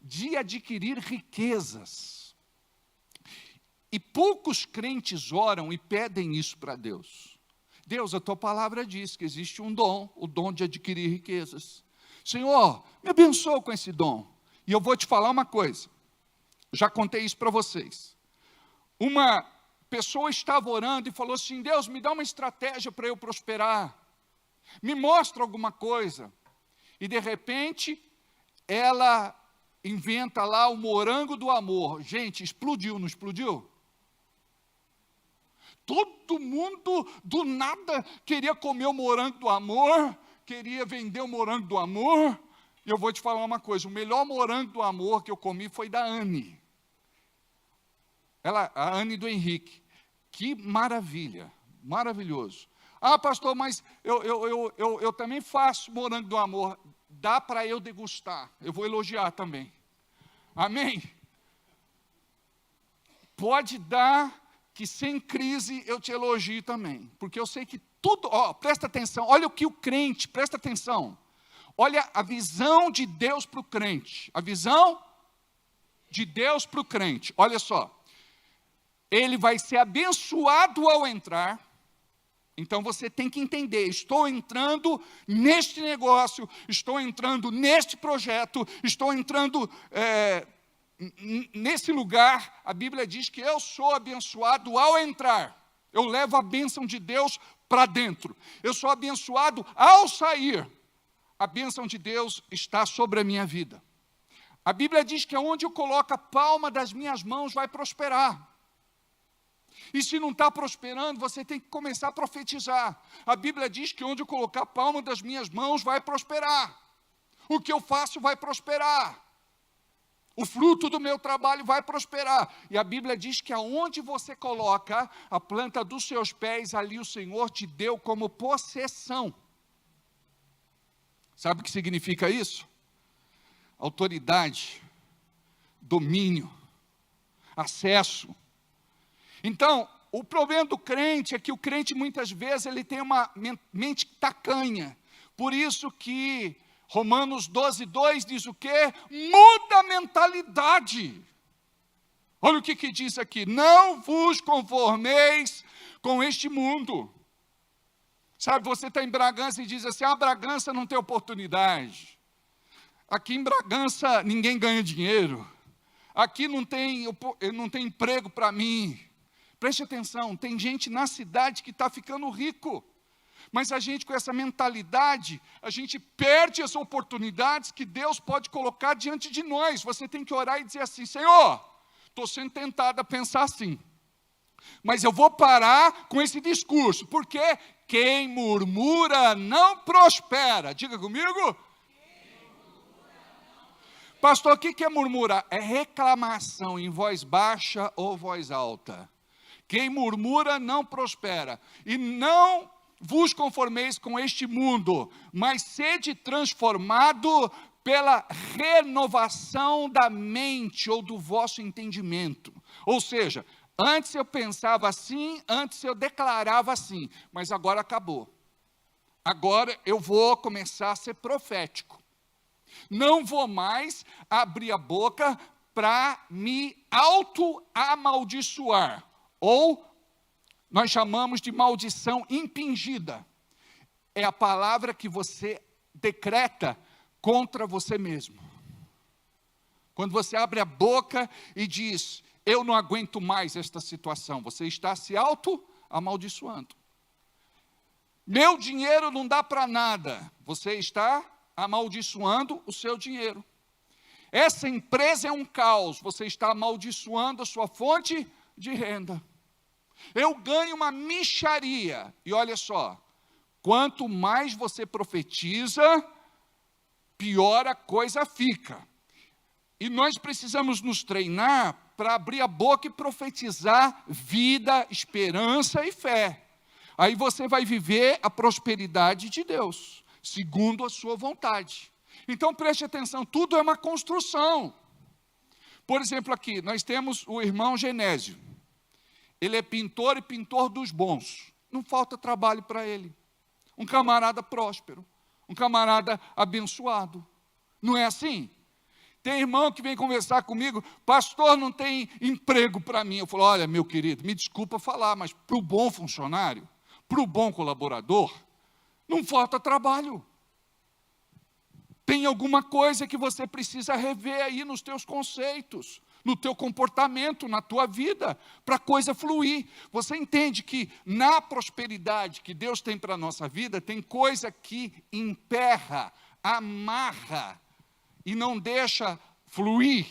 de adquirir riquezas. E poucos crentes oram e pedem isso para Deus. Deus, a tua palavra diz que existe um dom, o dom de adquirir riquezas. Senhor, me abençoa com esse dom. E eu vou te falar uma coisa. Já contei isso para vocês. Uma pessoa estava orando e falou assim: Deus, me dá uma estratégia para eu prosperar. Me mostra alguma coisa. E de repente, ela inventa lá o morango do amor. Gente, explodiu, não explodiu? Todo mundo, do nada, queria comer o morango do amor, queria vender o morango do amor. E eu vou te falar uma coisa, o melhor morango do amor que eu comi foi da Anne. A Anne do Henrique. Que maravilha, maravilhoso. Ah, pastor, mas eu também faço morango do amor. Dá para eu degustar, eu vou elogiar também. Amém? Pode dar que sem crise eu te elogio também. Porque eu sei que tudo, presta atenção, olha o que o crente, presta atenção. Olha a visão de Deus para o crente. A visão de Deus para o crente. Olha só. Ele vai ser abençoado ao entrar. Então você tem que entender. Estou entrando neste negócio. Estou entrando neste projeto. Estou entrando nesse lugar. A Bíblia diz que eu sou abençoado ao entrar. Eu levo a bênção de Deus para dentro. Eu sou abençoado ao sair. A bênção de Deus está sobre a minha vida. A Bíblia diz que onde eu coloco a palma das minhas mãos vai prosperar. E se não está prosperando, você tem que começar a profetizar. A Bíblia diz que onde eu colocar a palma das minhas mãos vai prosperar. O que eu faço vai prosperar. O fruto do meu trabalho vai prosperar. E a Bíblia diz que aonde você coloca a planta dos seus pés, ali o Senhor te deu como possessão. Sabe o que significa isso? Autoridade, domínio, acesso. Então, o problema do crente é que o crente muitas vezes ele tem uma mente tacanha. Por isso que Romanos 12:2 diz o quê? Muda a mentalidade. Olha o que diz aqui. Não vos conformeis com este mundo. Sabe, você está em Bragança e diz assim, Bragança não tem oportunidade. Aqui em Bragança ninguém ganha dinheiro. Aqui não tem emprego para mim. Preste atenção, tem gente na cidade que está ficando rico. Mas a gente com essa mentalidade, a gente perde as oportunidades que Deus pode colocar diante de nós. Você tem que orar e dizer assim, Senhor, estou sendo tentado a pensar assim. Mas eu vou parar com esse discurso, porque quem murmura não prospera. Diga comigo. Pastor, o que é murmurar? É reclamação em voz baixa ou voz alta. Quem murmura não prospera. E não vos conformeis com este mundo, mas sede transformado pela renovação da mente ou do vosso entendimento. Ou seja, antes eu pensava assim, antes eu declarava assim, mas agora acabou. Agora eu vou começar a ser profético. Não vou mais abrir a boca para me auto-amaldiçoar. Ou nós chamamos de maldição impingida. É a palavra que você decreta contra você mesmo. Quando você abre a boca e diz, eu não aguento mais esta situação. Você está se auto-amaldiçoando. Meu dinheiro não dá para nada. Você está amaldiçoando o seu dinheiro. Essa empresa é um caos. Você está amaldiçoando a sua fonte de renda. Eu ganho uma mixaria. E olha só, quanto mais você profetiza, pior a coisa fica. E nós precisamos nos treinar para abrir a boca e profetizar vida, esperança e fé. Aí você vai viver a prosperidade de Deus, segundo a sua vontade. Então preste atenção, tudo é uma construção. Por exemplo, aqui nós temos o irmão Genésio. Ele é pintor e pintor dos bons. Não falta trabalho para ele. Um camarada próspero, um camarada abençoado. Não é assim? Tem irmão que vem conversar comigo, pastor, não tem emprego para mim. Eu falo, olha, meu querido, me desculpa falar, mas para o bom funcionário, para o bom colaborador, não falta trabalho. Tem alguma coisa que você precisa rever aí nos teus conceitos, no teu comportamento, na tua vida, para a coisa fluir. Você entende que na prosperidade que Deus tem para a nossa vida, tem coisa que emperra, amarra, e não deixa fluir.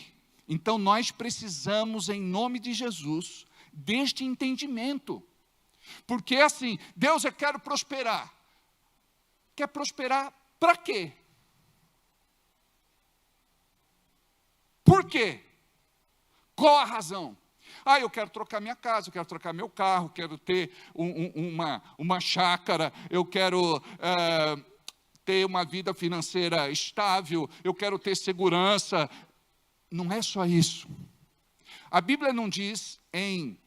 Então nós precisamos, em nome de Jesus, deste entendimento. Porque assim, Deus, eu quero prosperar. Quer prosperar para quê? Por quê? Qual a razão? Eu quero trocar minha casa, eu quero trocar meu carro, quero ter uma chácara, eu quero ter uma vida financeira estável, eu quero ter segurança. Não é só isso. A Bíblia não diz em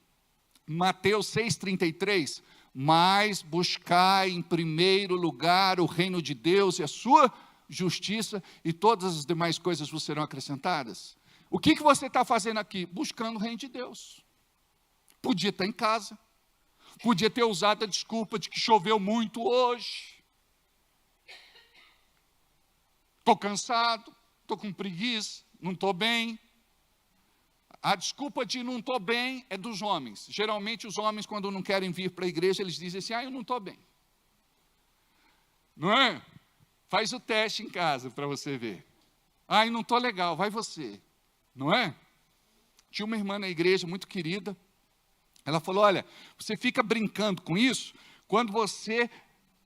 Mateus 6,33, mas buscai em primeiro lugar o reino de Deus e a sua justiça, e todas as demais coisas vos serão acrescentadas. O que você está fazendo aqui? Buscando o reino de Deus. Podia estar em casa, podia ter usado a desculpa de que choveu muito hoje. Estou cansado, estou com preguiça, não estou bem. A desculpa de não estou bem é dos homens. Geralmente os homens, quando não querem vir para a igreja, eles dizem assim, eu não estou bem. Não é? Faz o teste em casa para você ver. Não estou legal, vai você. Não é? Tinha uma irmã na igreja muito querida. Ela falou, olha, você fica brincando com isso quando você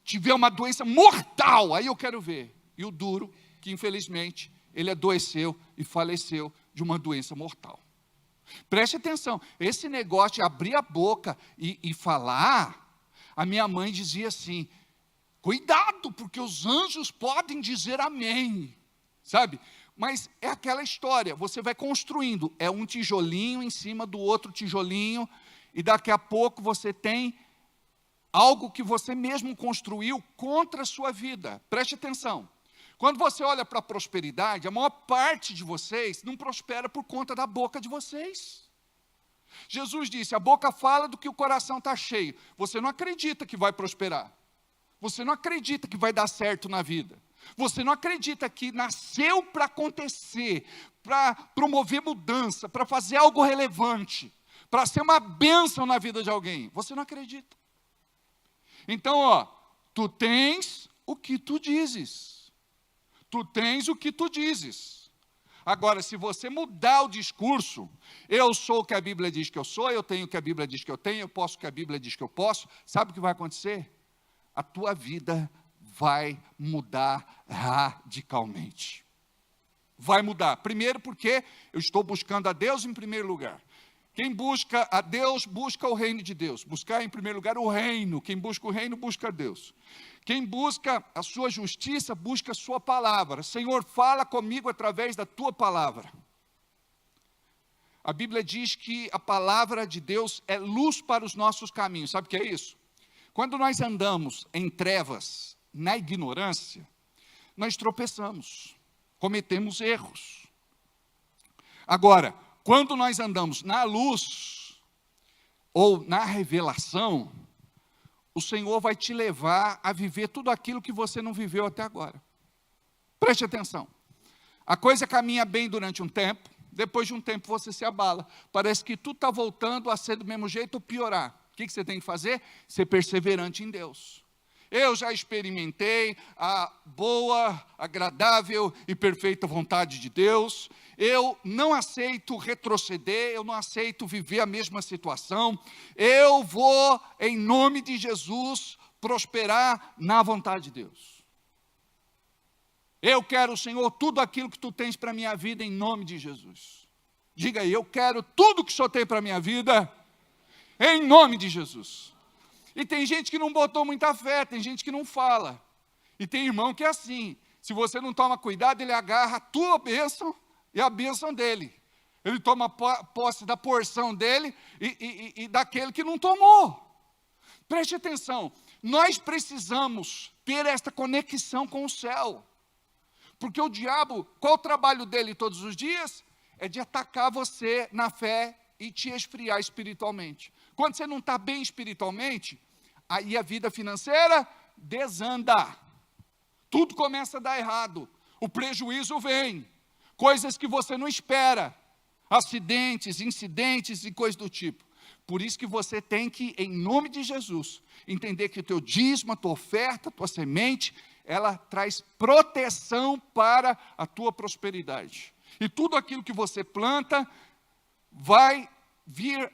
tiver uma doença mortal, aí eu quero ver. E o duro, que infelizmente ele adoeceu e faleceu de uma doença mortal. Preste atenção, esse negócio de abrir a boca e falar, a minha mãe dizia assim, cuidado, porque os anjos podem dizer amém, sabe? Mas é aquela história, você vai construindo, é um tijolinho em cima do outro tijolinho, e daqui a pouco você tem algo que você mesmo construiu contra a sua vida. Preste atenção. Quando você olha para a prosperidade, a maior parte de vocês não prospera por conta da boca de vocês. Jesus disse, a boca fala do que o coração está cheio. Você não acredita que vai prosperar. Você não acredita que vai dar certo na vida. Você não acredita que nasceu para acontecer, para promover mudança, para fazer algo relevante, para ser uma bênção na vida de alguém. Você não acredita. Então, tu tens o que tu dizes. Tu tens o que tu dizes. Agora, se você mudar o discurso, eu sou o que a Bíblia diz que eu sou, eu tenho o que a Bíblia diz que eu tenho, eu posso o que a Bíblia diz que eu posso, sabe o que vai acontecer? A tua vida vai mudar radicalmente. Vai mudar. Primeiro porque eu estou buscando a Deus em primeiro lugar. Quem busca a Deus, busca o reino de Deus. Buscar em primeiro lugar o reino. Quem busca o reino, busca a Deus. Quem busca a sua justiça, busca a sua palavra. Senhor, fala comigo através da tua palavra. A Bíblia diz que a palavra de Deus é luz para os nossos caminhos. Sabe o que é isso? Quando nós andamos em trevas, na ignorância, nós tropeçamos, cometemos erros. Agora, quando nós andamos na luz, ou na revelação, o Senhor vai te levar a viver tudo aquilo que você não viveu até agora. Preste atenção. A coisa caminha bem durante um tempo, Depois de um tempo você se abala. Parece que tudo está voltando a ser do mesmo jeito ou piorar. O que você tem que fazer? Ser perseverante em Deus. Eu já experimentei a boa, agradável e perfeita vontade de Deus. Eu não aceito retroceder, eu não aceito viver a mesma situação. Eu vou, em nome de Jesus, prosperar na vontade de Deus. Eu quero, Senhor, tudo aquilo que Tu tens para a minha vida, em nome de Jesus. Diga aí, eu quero tudo que o Senhor tem para a minha vida, em nome de Jesus. E tem gente que não botou muita fé, tem gente que não fala. E tem irmão que é assim, se você não toma cuidado, ele agarra a tua bênção e a bênção dele. Ele toma posse da porção dele e daquele que não tomou. Preste atenção, nós precisamos ter esta conexão com o céu. Porque o diabo, qual o trabalho dele todos os dias? É de atacar você na fé e te esfriar espiritualmente. Quando você não está bem espiritualmente, aí a vida financeira desanda. Tudo começa a dar errado. O prejuízo vem. Coisas que você não espera. Acidentes, incidentes e coisas do tipo. Por isso que você tem que, em nome de Jesus, entender que o teu dízimo, a tua oferta, a tua semente, ela traz proteção para a tua prosperidade. E tudo aquilo que você planta vai vir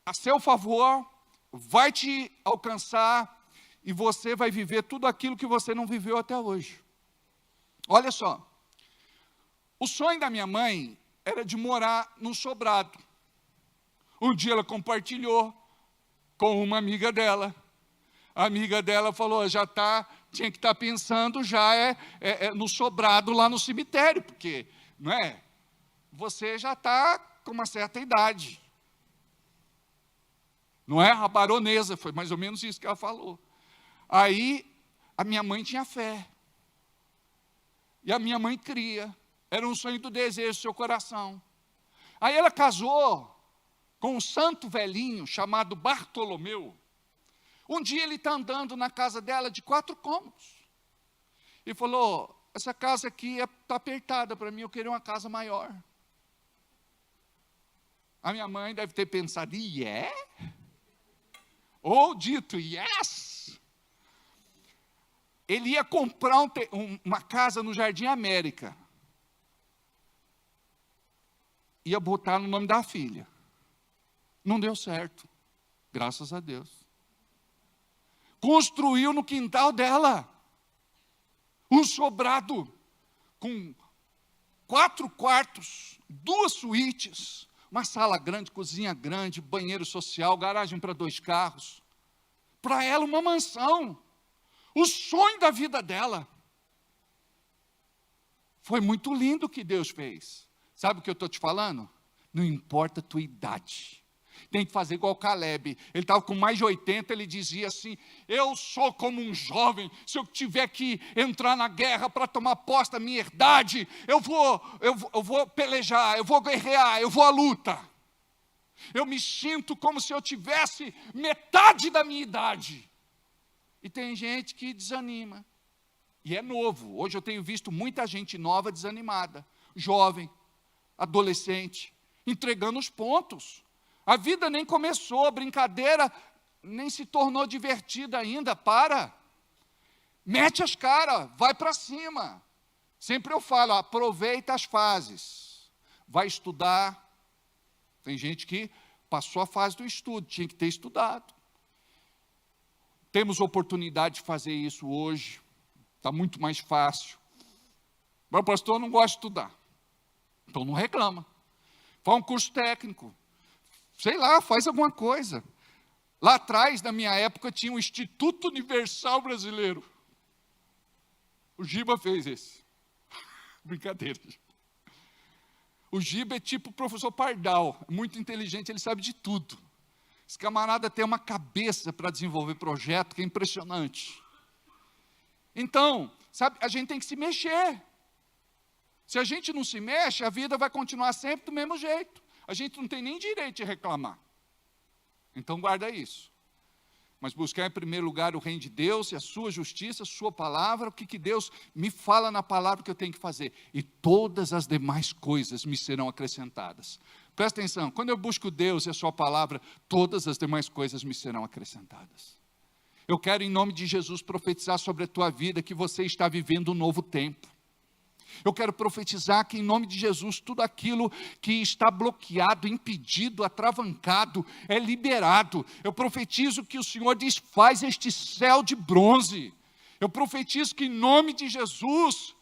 a seu favor, vai te alcançar e você vai viver tudo aquilo que você não viveu até hoje. Olha só, o sonho da minha mãe era de morar num sobrado. Um dia ela compartilhou com uma amiga dela. A amiga dela falou, tinha que estar pensando já no sobrado lá no cemitério, porque, não é? Você já está com uma certa idade. Não é? A baronesa, foi mais ou menos isso que ela falou. Aí, a minha mãe tinha fé. E a minha mãe cria. Era um sonho do desejo do seu coração. Aí ela casou com um santo velhinho chamado Bartolomeu. Um dia ele está andando na casa dela de 4 cômodos. E falou, essa casa aqui está apertada para mim, eu queria uma casa maior. A minha mãe deve ter pensado, ou dito, yes. Ele ia comprar uma casa no Jardim América. Ia botar no nome da filha. Não deu certo, graças a Deus. Construiu no quintal dela um sobrado com 4 quartos, 2 suítes, uma sala grande, cozinha grande, banheiro social, garagem para 2 carros. Para ela uma mansão, o sonho da vida dela. Foi muito lindo o que Deus fez. Sabe o que eu estou te falando? Não importa a tua idade. Tem que fazer igual o Caleb. Ele estava com mais de 80, ele dizia assim, eu sou como um jovem, se eu tiver que entrar na guerra para tomar posse da minha herdade, eu vou pelejar, eu vou guerrear, eu vou à luta. Eu me sinto como se eu tivesse metade da minha idade. E tem gente que desanima. E é novo. Hoje eu tenho visto muita gente nova desanimada. Jovem, adolescente, entregando os pontos. A vida nem começou, a brincadeira nem se tornou divertida ainda. Mete as caras, vai para cima. Sempre eu falo, aproveita as fases. Vai estudar. Tem gente que passou a fase do estudo, tinha que ter estudado. Temos oportunidade de fazer isso hoje. Está muito mais fácil. Mas o pastor não gosta de estudar. Então não reclama. Faz um curso técnico. Sei lá, faz alguma coisa. Lá atrás, na minha época, tinha o Instituto Universal Brasileiro. O Giba fez esse. Brincadeira. O Giba é tipo o professor Pardal. Muito inteligente, ele sabe de tudo. Esse camarada tem uma cabeça para desenvolver projeto que é impressionante. Então, sabe, a gente tem que se mexer. Se a gente não se mexe, a vida vai continuar sempre do mesmo jeito. A gente não tem nem direito de reclamar. Então guarda isso. Mas buscar em primeiro lugar o reino de Deus e a sua justiça, a sua palavra, o que Deus me fala na palavra que eu tenho que fazer. E todas as demais coisas me serão acrescentadas. Presta atenção, quando eu busco Deus e a sua palavra, todas as demais coisas me serão acrescentadas. Eu quero, em nome de Jesus, profetizar sobre a tua vida que você está vivendo um novo tempo. Eu quero profetizar que, em nome de Jesus, tudo aquilo que está bloqueado, impedido, atravancado, é liberado. Eu profetizo que o Senhor desfaz este céu de bronze. Eu profetizo que, em nome de Jesus,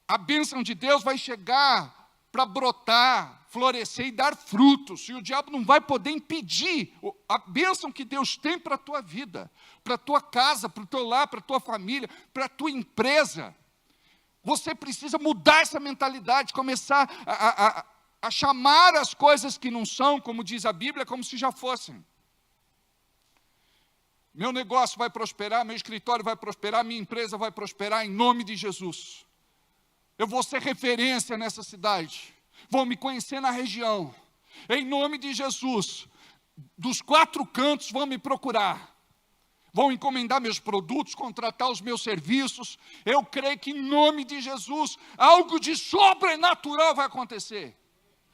a bênção de Deus vai chegar para brotar, florescer e dar frutos. E o diabo não vai poder impedir a bênção que Deus tem para a tua vida, para a tua casa, para o teu lar, para a tua família, para a tua empresa. Você precisa mudar essa mentalidade, começar a chamar as coisas que não são, como diz a Bíblia, como se já fossem. Meu negócio vai prosperar, meu escritório vai prosperar, minha empresa vai prosperar em nome de Jesus. Eu vou ser referência nessa cidade, vão me conhecer na região, em nome de Jesus. Dos 4 cantos vão me procurar. Vão encomendar meus produtos, contratar os meus serviços. Eu creio que, em nome de Jesus, algo de sobrenatural vai acontecer.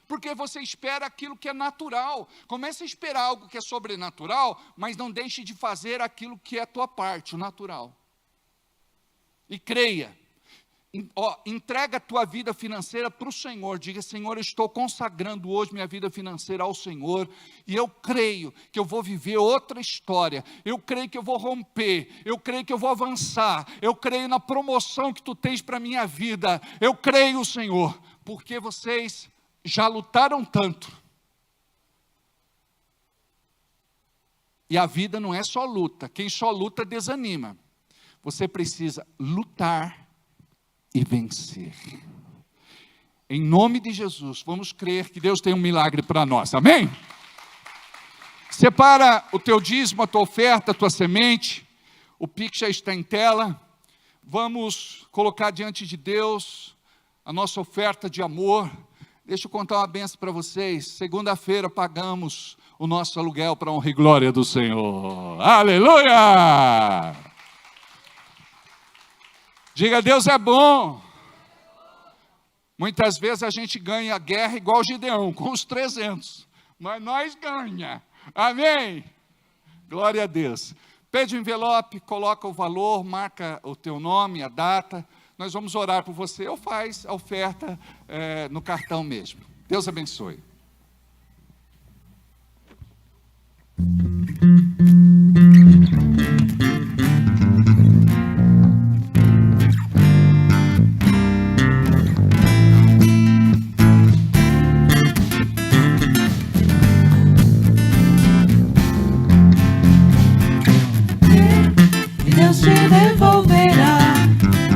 Porque você espera aquilo que é natural. Comece a esperar algo que é sobrenatural, mas não deixe de fazer aquilo que é a tua parte, o natural. E creia. Entrega a tua vida financeira para o Senhor. Diga: Senhor, eu estou consagrando hoje minha vida financeira ao Senhor, e eu creio que eu vou viver outra história, eu creio que eu vou romper, eu creio que eu vou avançar, eu creio na promoção que tu tens para a minha vida, eu creio, Senhor, porque vocês já lutaram tanto, e a vida não é só luta, quem só luta desanima, você precisa lutar e vencer. Em nome de Jesus, vamos crer que Deus tem um milagre para nós, amém? Separa o teu dízimo, a tua oferta, a tua semente, o Pix já está em tela, vamos colocar diante de Deus a nossa oferta de amor. Deixa eu contar uma benção para vocês, segunda-feira pagamos o nosso aluguel para a honra e glória do Senhor, aleluia! Diga: Deus é bom. Muitas vezes a gente ganha a guerra igual Gideão, com os 300. Mas nós ganha. Amém? Glória a Deus. Pede o envelope, coloca o valor, marca o teu nome, a data. Nós vamos orar por você. Ou faz a oferta no cartão mesmo. Deus abençoe. Deus te devolverá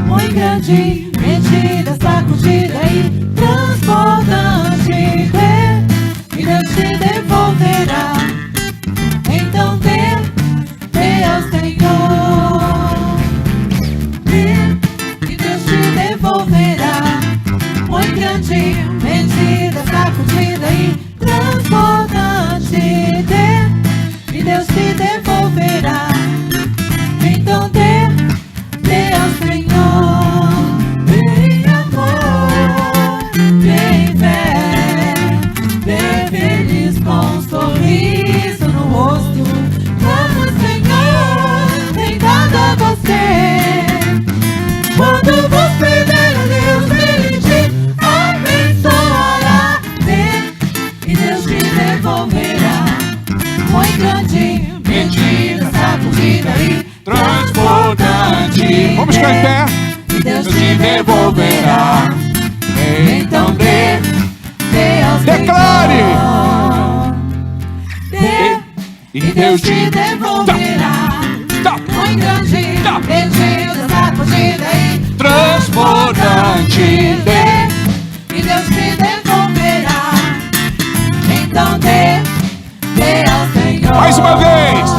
muito grande, medida, sacudida e transbordante. E Deus te devolverá, então dê ao Senhor. E Deus te devolverá muito grande, medida, sacudida e transbordante. E Deus te devolverá, então dê ao Senhor. Vem amor, vem fé, vem feliz com um sorriso no rosto, como o Senhor tem dado a você. Quando você der a Deus, Ele te abençoará. E Deus te devolverá muito grande, medida, sacudida e transbordante. Vamos ficar em pé. E Deus te devolverá, então dê ao Declare. Senhor. E Deus te devolverá muito grande, medida, sacudida e Transbordante. E Deus te devolverá, então dê ao Senhor. Mais uma vez.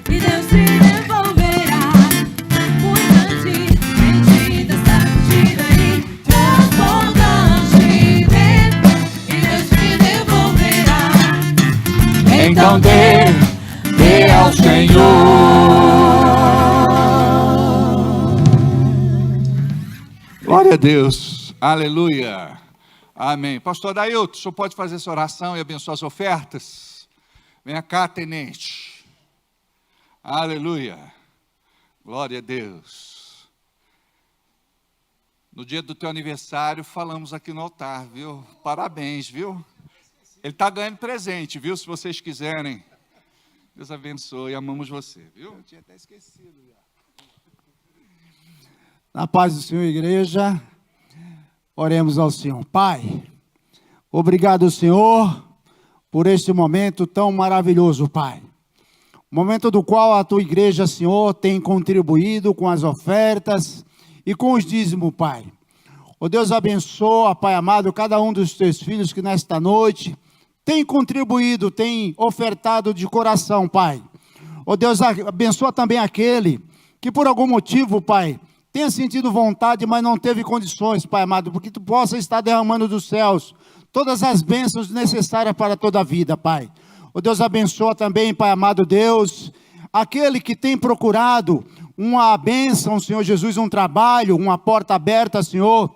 E Deus te devolverá muito grande, medida, sacudida e transbordante. E Deus te devolverá, Então ao Senhor. Glória a Deus. Aleluia. Amém. Pastor Dailton, o senhor pode fazer essa oração e abençoar as ofertas? Venha cá, tenente. Aleluia. Glória a Deus. No dia do teu aniversário, falamos aqui no altar, viu? Parabéns, viu? Ele está ganhando presente, viu? Se vocês quiserem. Deus abençoe, amamos você, viu? Eu tinha até esquecido já. Na paz do Senhor, igreja, oremos ao Senhor. Pai, obrigado, Senhor, por este momento tão maravilhoso, Pai. Momento do qual a tua igreja, Senhor, tem contribuído com as ofertas e com os dízimos, Pai. Ó Deus, abençoa, Pai amado, cada um dos teus filhos que nesta noite tem contribuído, tem ofertado de coração, Pai. Ó Deus, abençoa também aquele que por algum motivo, Pai, tenha sentido vontade, mas não teve condições, Pai amado, porque tu possa estar derramando dos céus todas as bênçãos necessárias para toda a vida, Pai. Ó Deus, abençoa também, Pai amado Deus, aquele que tem procurado uma bênção, Senhor Jesus, um trabalho, uma porta aberta, Senhor,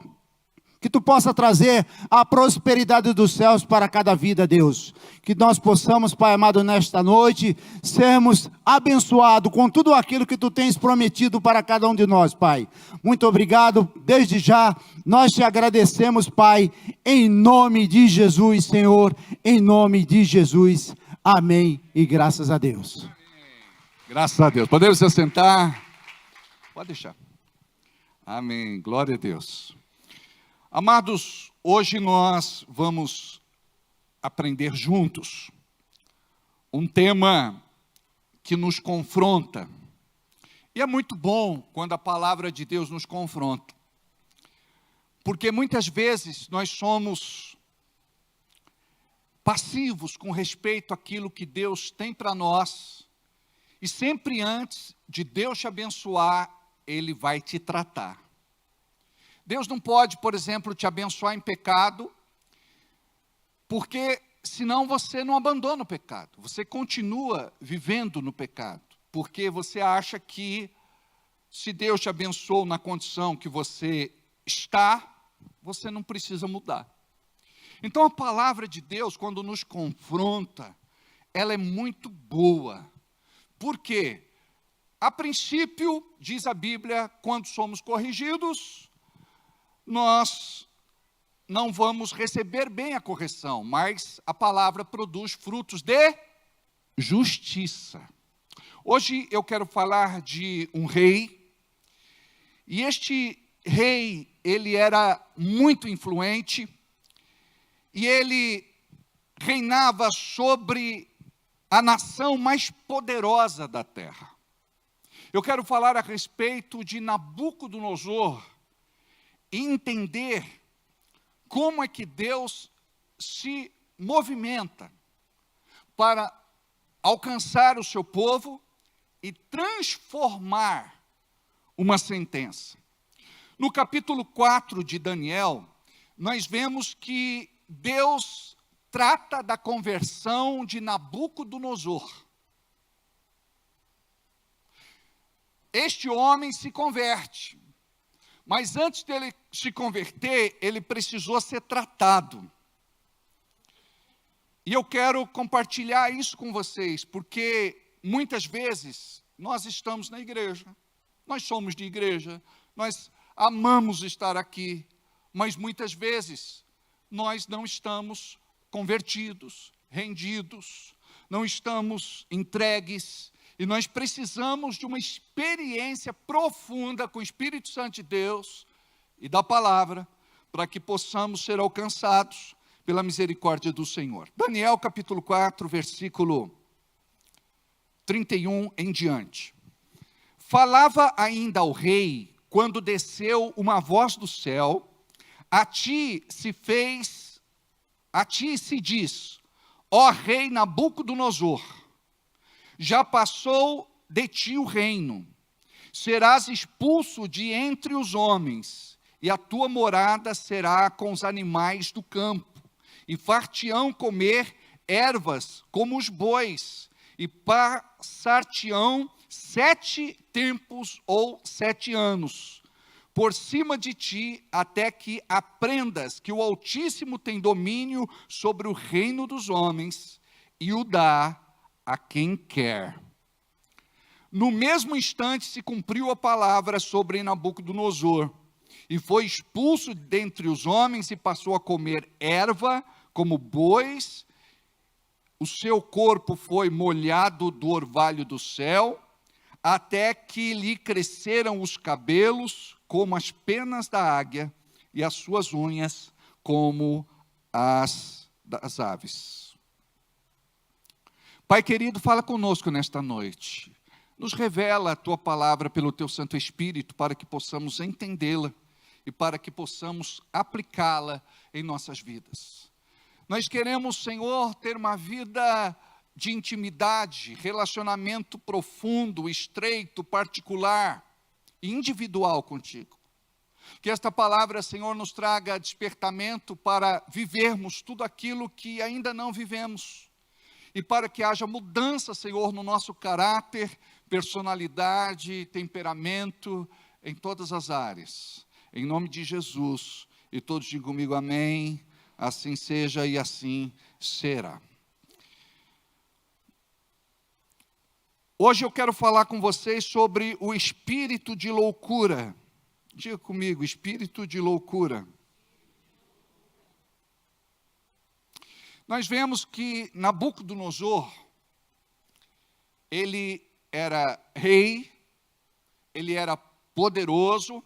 que tu possa trazer a prosperidade dos céus para cada vida, Deus. Que nós possamos, Pai amado, nesta noite, sermos abençoados com tudo aquilo que tu tens prometido para cada um de nós, Pai. Muito obrigado, desde já, nós te agradecemos, Pai, em nome de Jesus, Senhor, em nome de Jesus. Amém e graças a Deus. Graças a Deus. Podemos se assentar? Pode deixar. Amém. Glória a Deus. Amados, hoje nós vamos aprender juntos um tema que nos confronta. E é muito bom quando a palavra de Deus nos confronta. Porque muitas vezes nós somos passivos com respeito àquilo que Deus tem para nós. E sempre antes de Deus te abençoar, Ele vai te tratar. Deus não pode, por exemplo, te abençoar em pecado, porque senão você não abandona o pecado. Você continua vivendo no pecado, porque você acha que se Deus te abençoou na condição que você está, você não precisa mudar. Então a palavra de Deus, quando nos confronta, ela é muito boa. Por quê? A princípio, diz a Bíblia, quando somos corrigidos, nós não vamos receber bem a correção, mas a palavra produz frutos de justiça. Hoje eu quero falar de um rei, e este rei, ele era muito influente, e ele reinava sobre a nação mais poderosa da terra. Eu quero falar a respeito de Nabucodonosor, e entender como é que Deus se movimenta para alcançar o seu povo e transformar uma sentença. No capítulo 4 de Daniel, nós vemos que Deus trata da conversão de Nabucodonosor. Este homem se converte. Mas antes dele se converter, ele precisou ser tratado. E eu quero compartilhar isso com vocês, porque muitas vezes nós estamos na igreja, nós somos de igreja, nós amamos estar aqui, mas muitas vezes nós não estamos convertidos, rendidos, não estamos entregues. E nós precisamos de uma experiência profunda com o Espírito Santo de Deus e da palavra, para que possamos ser alcançados pela misericórdia do Senhor. Daniel capítulo 4, versículo 31 em diante. Falava ainda ao rei, quando desceu uma voz do céu, a ti se diz, ó rei Nabucodonosor, já passou de ti o reino, serás expulso de entre os homens, e a tua morada será com os animais do campo, e far-te-ão comer ervas como os bois, e passar-te-ão 7 tempos ou 7 anos por cima de ti, até que aprendas que o Altíssimo tem domínio sobre o reino dos homens e o dá a quem quer. No mesmo instante se cumpriu a palavra sobre Nabucodonosor, e foi expulso dentre os homens e passou a comer erva como bois. O seu corpo foi molhado do orvalho do céu, até que lhe cresceram os cabelos como as penas da águia, e as suas unhas como as das aves. Pai querido, fala conosco nesta noite. Nos revela a Tua palavra pelo Teu Santo Espírito, para que possamos entendê-la e para que possamos aplicá-la em nossas vidas. Nós queremos, Senhor, ter uma vida de intimidade, relacionamento profundo, estreito, particular e individual contigo. Que esta palavra, Senhor, nos traga despertamento para vivermos tudo aquilo que ainda não vivemos. E para que haja mudança, Senhor, no nosso caráter, personalidade, temperamento, em todas as áreas. Em nome de Jesus. E todos digam comigo amém. Assim seja e assim será. Hoje eu quero falar com vocês sobre o espírito de loucura. Diga comigo, espírito de loucura. Nós vemos que Nabucodonosor, ele era rei, ele era poderoso,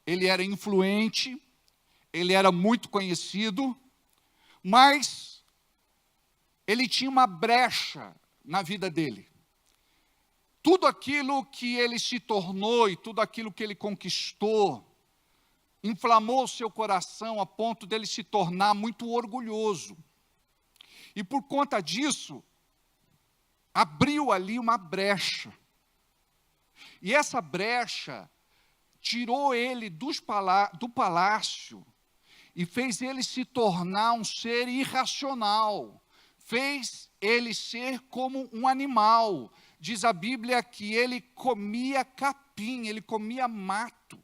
ele era influente, ele era muito conhecido, mas ele tinha uma brecha na vida dele. Tudo aquilo que ele se tornou e tudo aquilo que ele conquistou, inflamou o seu coração a ponto dele se tornar muito orgulhoso. E por conta disso, abriu ali uma brecha. E essa brecha tirou ele do palácio e fez ele se tornar um ser irracional. Fez ele ser como um animal. Diz a Bíblia que ele comia capim, ele comia mato,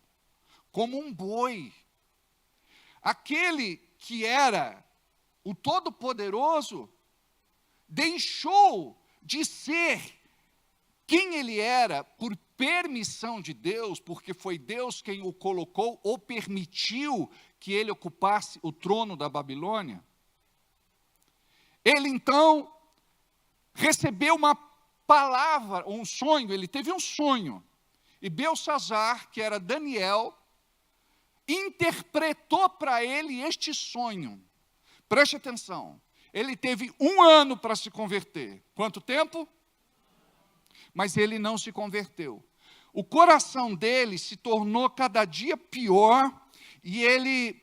como um boi. Aquele que era o Todo-Poderoso deixou de ser quem ele era por permissão de Deus, porque foi Deus quem o colocou ou permitiu que ele ocupasse o trono da Babilônia. Ele então recebeu uma palavra, um sonho, ele teve um sonho. E Belsassar, que era Daniel, interpretou para ele este sonho. Preste atenção, ele teve 1 ano para se converter. Quanto tempo? Mas ele não se converteu. O coração dele se tornou cada dia pior e ele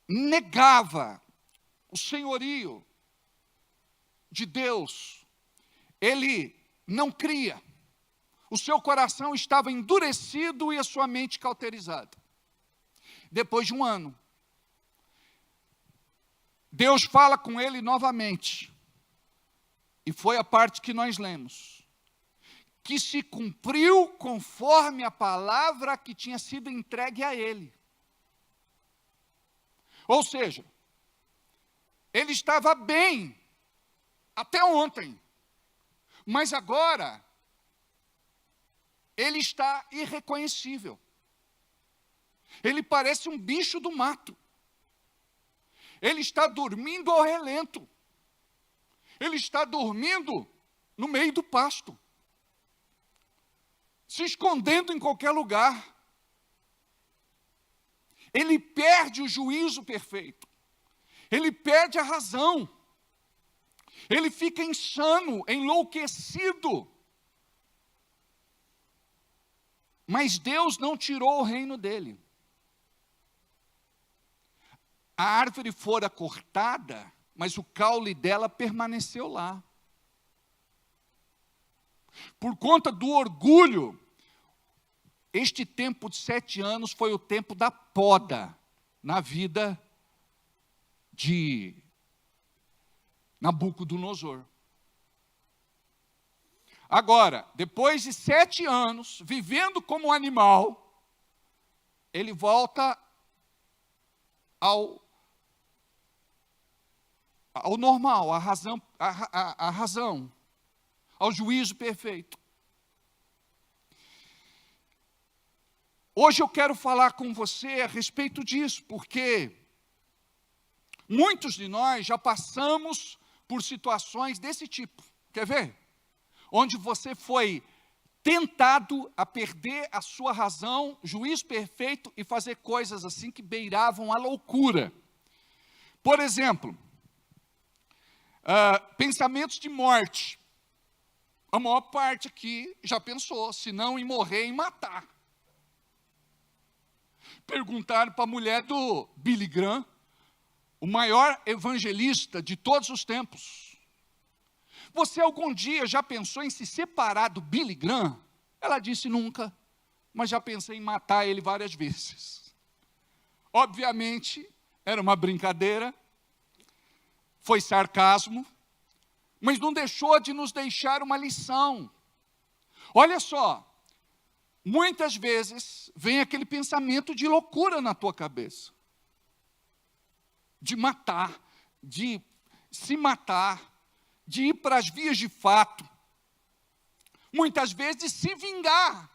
negava o senhorio de Deus. Ele não cria. O seu coração estava endurecido e a sua mente cauterizada. Depois de 1 ano, Deus fala com ele novamente. E foi a parte que nós lemos. Que se cumpriu conforme a palavra que tinha sido entregue a ele. Ou seja, ele estava bem até ontem. Mas agora, ele está irreconhecível. Ele parece um bicho do mato. Ele está dormindo ao relento. Ele está dormindo no meio do pasto. Se escondendo em qualquer lugar. Ele perde o juízo perfeito. Ele perde a razão. Ele fica insano, enlouquecido. Mas Deus não tirou o reino dele. A árvore fora cortada, mas o caule dela permaneceu lá. Por conta do orgulho, este tempo de 7 anos foi o tempo da poda na vida de Nabucodonosor. Agora, depois de 7 anos, vivendo como animal, ele volta ao normal, à razão, ao juízo perfeito. Hoje eu quero falar com você a respeito disso, porque muitos de nós já passamos por situações desse tipo. Quer ver? Onde você foi tentado a perder a sua razão, juízo perfeito, e fazer coisas assim que beiravam a loucura. Por exemplo, pensamentos de morte. A maior parte aqui já pensou, se não em morrer, em matar. Perguntaram para a mulher do Billy Graham, o maior evangelista de todos os tempos: você algum dia já pensou em se separar do Billy Graham? Ela disse: nunca, mas já pensei em matar ele várias vezes. Obviamente, era uma brincadeira, foi sarcasmo, mas não deixou de nos deixar uma lição. Olha só, muitas vezes vem aquele pensamento de loucura na tua cabeça. De matar, de se matar, de ir para as vias de fato. Muitas vezes de se vingar.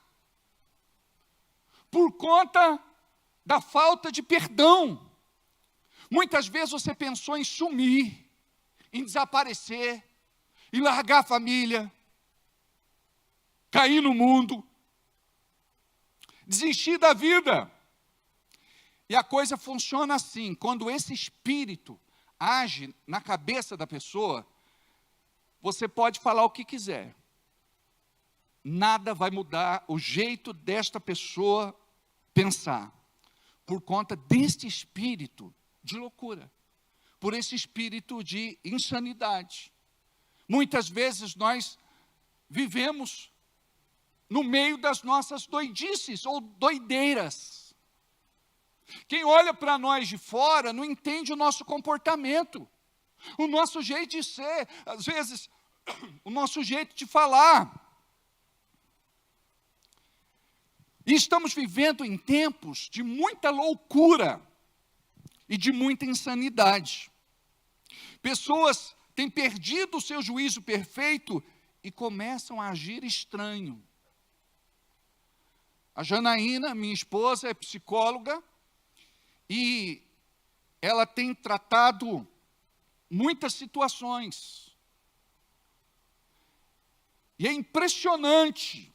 Por conta da falta de perdão. Muitas vezes você pensou em sumir, em desaparecer, em largar a família, cair no mundo, desistir da vida. E a coisa funciona assim: quando esse espírito age na cabeça da pessoa, você pode falar o que quiser. Nada vai mudar o jeito desta pessoa pensar, por conta deste espírito de loucura, por esse espírito de insanidade. Muitas vezes nós vivemos no meio das nossas doidices ou doideiras. Quem olha para nós de fora não entende o nosso comportamento, o nosso jeito de ser, às vezes, o nosso jeito de falar. E estamos vivendo em tempos de muita loucura e de muita insanidade. Pessoas têm perdido o seu juízo perfeito e começam a agir estranho. A Janaína, minha esposa, é psicóloga e ela tem tratado muitas situações. E é impressionante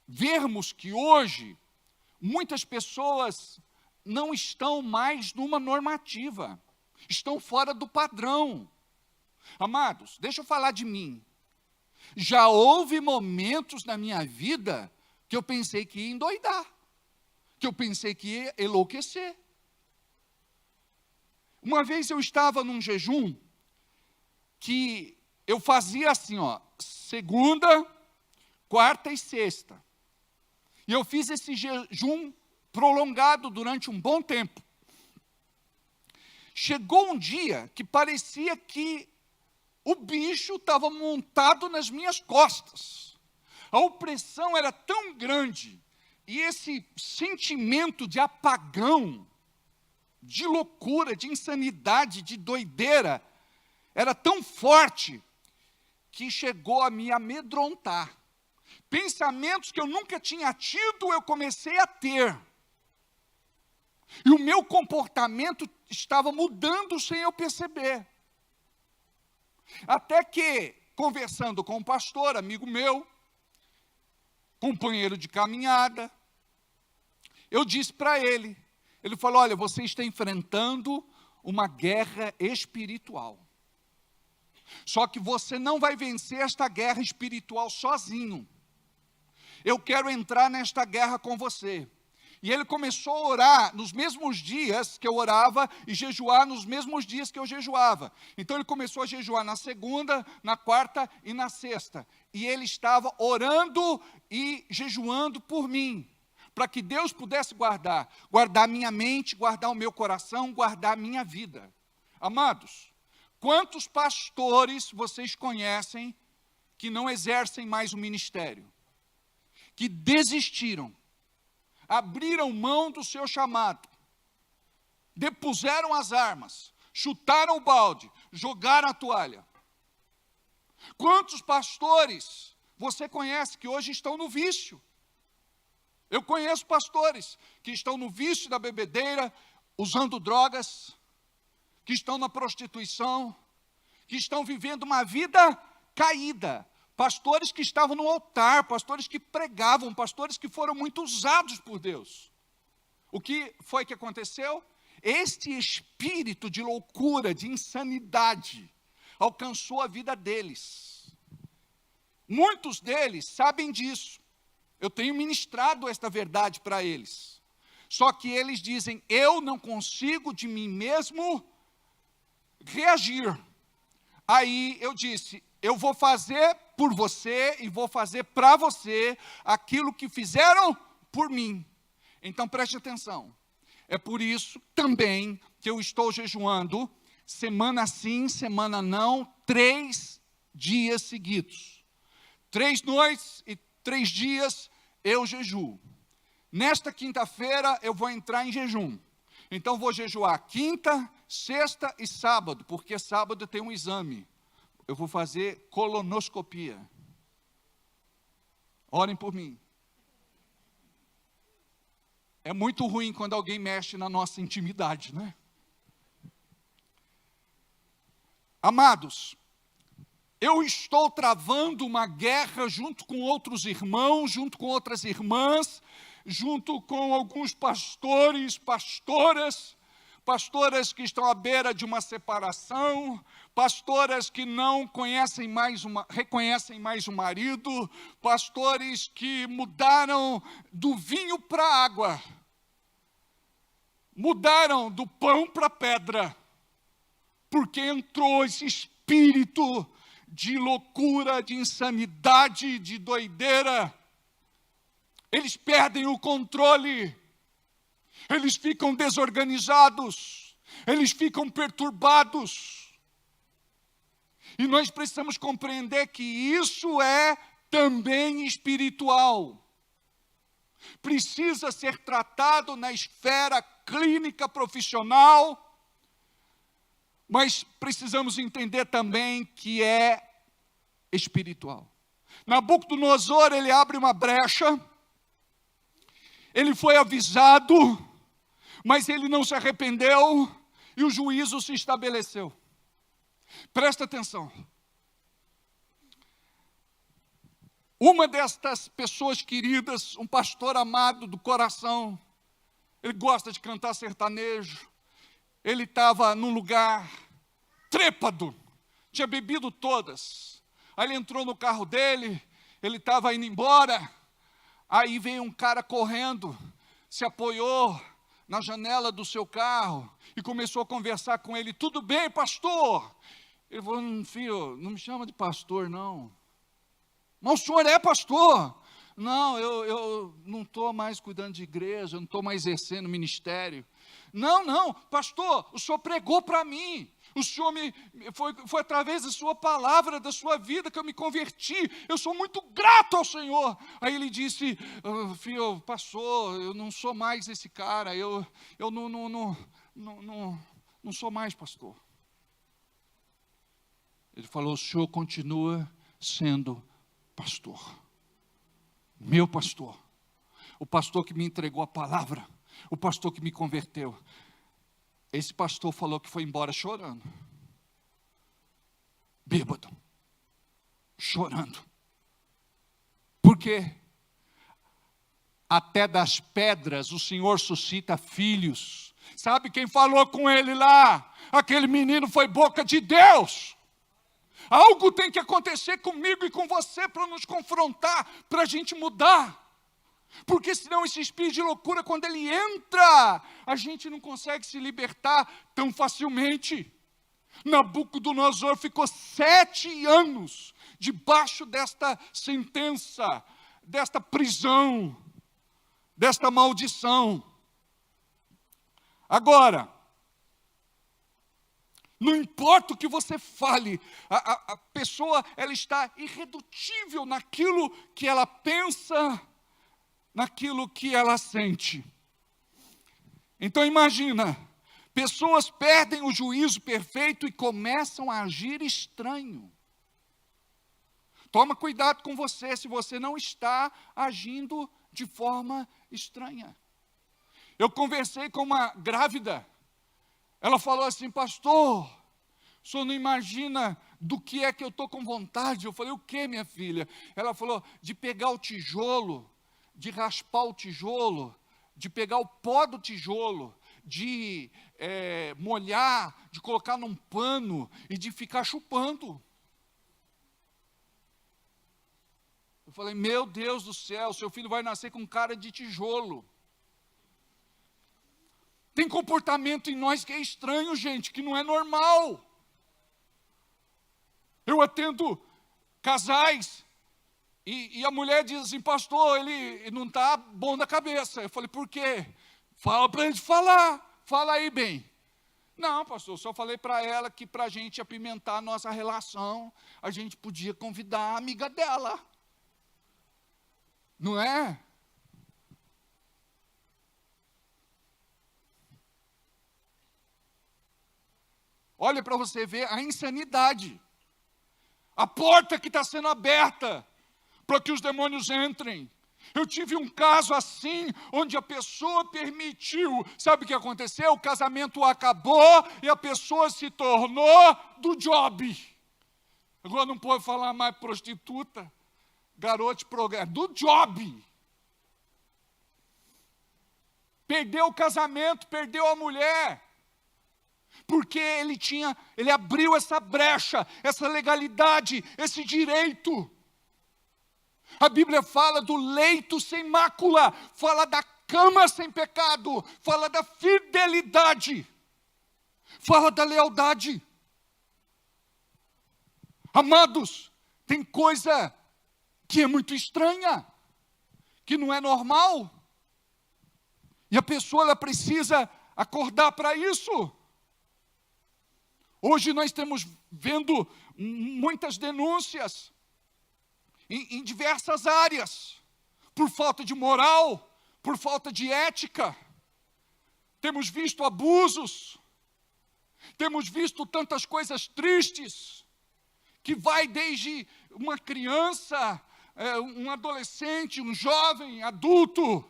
vermos que hoje muitas pessoas não estão mais numa normativa, estão fora do padrão. Amados, deixa eu falar de mim. Já houve momentos na minha vida que eu pensei que ia endoidar, que eu pensei que ia enlouquecer. Uma vez eu estava num jejum que eu fazia assim, segunda, quarta e sexta. E eu fiz esse jejum prolongado durante um bom tempo. Chegou um dia que parecia que o bicho estava montado nas minhas costas. A opressão era tão grande e esse sentimento de apagão, de loucura, de insanidade, de doideira, era tão forte que chegou a me amedrontar. Pensamentos que eu nunca tinha tido, eu comecei a ter. E o meu comportamento estava mudando sem eu perceber. Até que, conversando com um pastor, amigo meu, companheiro de caminhada, eu disse para ele, ele falou: olha, você está enfrentando uma guerra espiritual. Só que você não vai vencer esta guerra espiritual sozinho. Eu quero entrar nesta guerra com você. E ele começou a orar nos mesmos dias que eu orava e jejuar nos mesmos dias que eu jejuava. Então ele começou a jejuar na segunda, na quarta e na sexta. E ele estava orando e jejuando por mim, para que Deus pudesse guardar minha mente, guardar o meu coração, guardar a minha vida. Amados, quantos pastores vocês conhecem que não exercem mais o ministério, que desistiram, abriram mão do seu chamado, depuseram as armas, chutaram o balde, jogaram a toalha. Quantos pastores você conhece que hoje estão no vício? Eu conheço pastores que estão no vício da bebedeira, usando drogas, que estão na prostituição, que estão vivendo uma vida caída. Pastores que estavam no altar, pastores que pregavam, pastores que foram muito usados por Deus. O que foi que aconteceu? Este espírito de loucura, de insanidade, alcançou a vida deles. Muitos deles sabem disso. Eu tenho ministrado esta verdade para eles. Só que eles dizem, eu não consigo de mim mesmo reagir. Aí eu disse, eu vou fazer por você e vou fazer para você aquilo que fizeram por mim. Então preste atenção. É por isso também que eu estou jejuando, semana sim, semana não, 3 dias seguidos. 3 noites e 3 dias eu jejuo. Nesta quinta-feira eu vou entrar em jejum. Então vou jejuar quinta, sexta e sábado, porque sábado tem um exame. Eu vou fazer colonoscopia. Orem por mim. É muito ruim quando alguém mexe na nossa intimidade, né? Amados, eu estou travando uma guerra junto com outros irmãos, junto com outras irmãs, junto com alguns pastores, pastoras que estão à beira de uma separação, pastoras que não reconhecem mais o marido, pastores que mudaram do vinho para a água, mudaram do pão para a pedra, porque entrou esse espírito de loucura, de insanidade, de doideira. Eles perdem o controle, eles ficam desorganizados, eles ficam perturbados. E nós precisamos compreender que isso é também espiritual. Precisa ser tratado na esfera clínica profissional, mas precisamos entender também que é espiritual. Nabucodonosor, ele abre uma brecha, ele foi avisado, mas ele não se arrependeu e o juízo se estabeleceu. Presta atenção. Uma destas pessoas queridas, um pastor amado do coração, ele gosta de cantar sertanejo, ele estava num lugar trêpado, tinha bebido todas. Aí ele entrou no carro dele, ele estava indo embora, aí veio um cara correndo, se apoiou na janela do seu carro e começou a conversar com ele. Tudo bem, pastor? Ele falou, filho, não me chama de pastor, não. Mas o senhor é pastor? Não, eu não estou mais cuidando de igreja, não estou mais exercendo ministério. Não, pastor, o senhor pregou para mim. O senhor foi através da sua palavra, da sua vida que eu me converti. Eu sou muito grato ao Senhor. Aí ele disse, filho, passou, eu não sou mais esse cara, eu não sou mais pastor. Ele falou, o senhor continua sendo pastor. Meu pastor. O pastor que me entregou a palavra. O pastor que me converteu. Esse pastor falou que foi embora chorando. Bêbado. Chorando. Por quê? Até das pedras o Senhor suscita filhos. Sabe quem falou com ele lá? Aquele menino foi boca de Deus. Algo tem que acontecer comigo e com você para nos confrontar, para a gente mudar. Porque senão esse espírito de loucura, quando ele entra, a gente não consegue se libertar tão facilmente. Nabucodonosor ficou 7 anos debaixo desta sentença, desta prisão, desta maldição. Agora, Não importa o que você fale, a pessoa ela está irredutível naquilo que ela pensa, naquilo que ela sente. Então imagina, pessoas perdem o juízo perfeito e começam a agir estranho. Toma cuidado com você se você não está agindo de forma estranha. Eu conversei com uma grávida. Ela falou assim: pastor, o senhor não imagina do que é que eu estou com vontade? Eu falei: o que, minha filha? Ela falou: de pegar o tijolo, de raspar o tijolo, de pegar o pó do tijolo, de molhar, de colocar num pano e de ficar chupando. Eu falei: meu Deus do céu, seu filho vai nascer com cara de tijolo. Tem comportamento em nós que é estranho, gente, que não é normal. Eu atendo casais e a mulher diz assim: pastor, ele não está bom da cabeça. Eu falei: por quê? Fala para ele falar, fala aí bem. Não, pastor, só falei para ela que para a gente apimentar a nossa relação, a gente podia convidar a amiga dela. Não é? Olha para você ver a insanidade. A porta que está sendo aberta para que os demônios entrem. Eu tive um caso assim, onde a pessoa permitiu, sabe o que aconteceu? O casamento acabou e a pessoa se tornou do job. Agora não pode falar mais prostituta, garoto de programa, do job. Perdeu o casamento, perdeu a mulher. Porque ele abriu essa brecha, essa legalidade, esse direito. A Bíblia fala do leito sem mácula, fala da cama sem pecado, fala da fidelidade, fala da lealdade. Amados, tem coisa que é muito estranha, que não é normal, e a pessoa ela precisa acordar para isso. Hoje nós estamos vendo muitas denúncias em diversas áreas, por falta de moral, por falta de ética. Temos visto abusos, temos visto tantas coisas tristes, que vai desde uma criança, um adolescente, um jovem, adulto.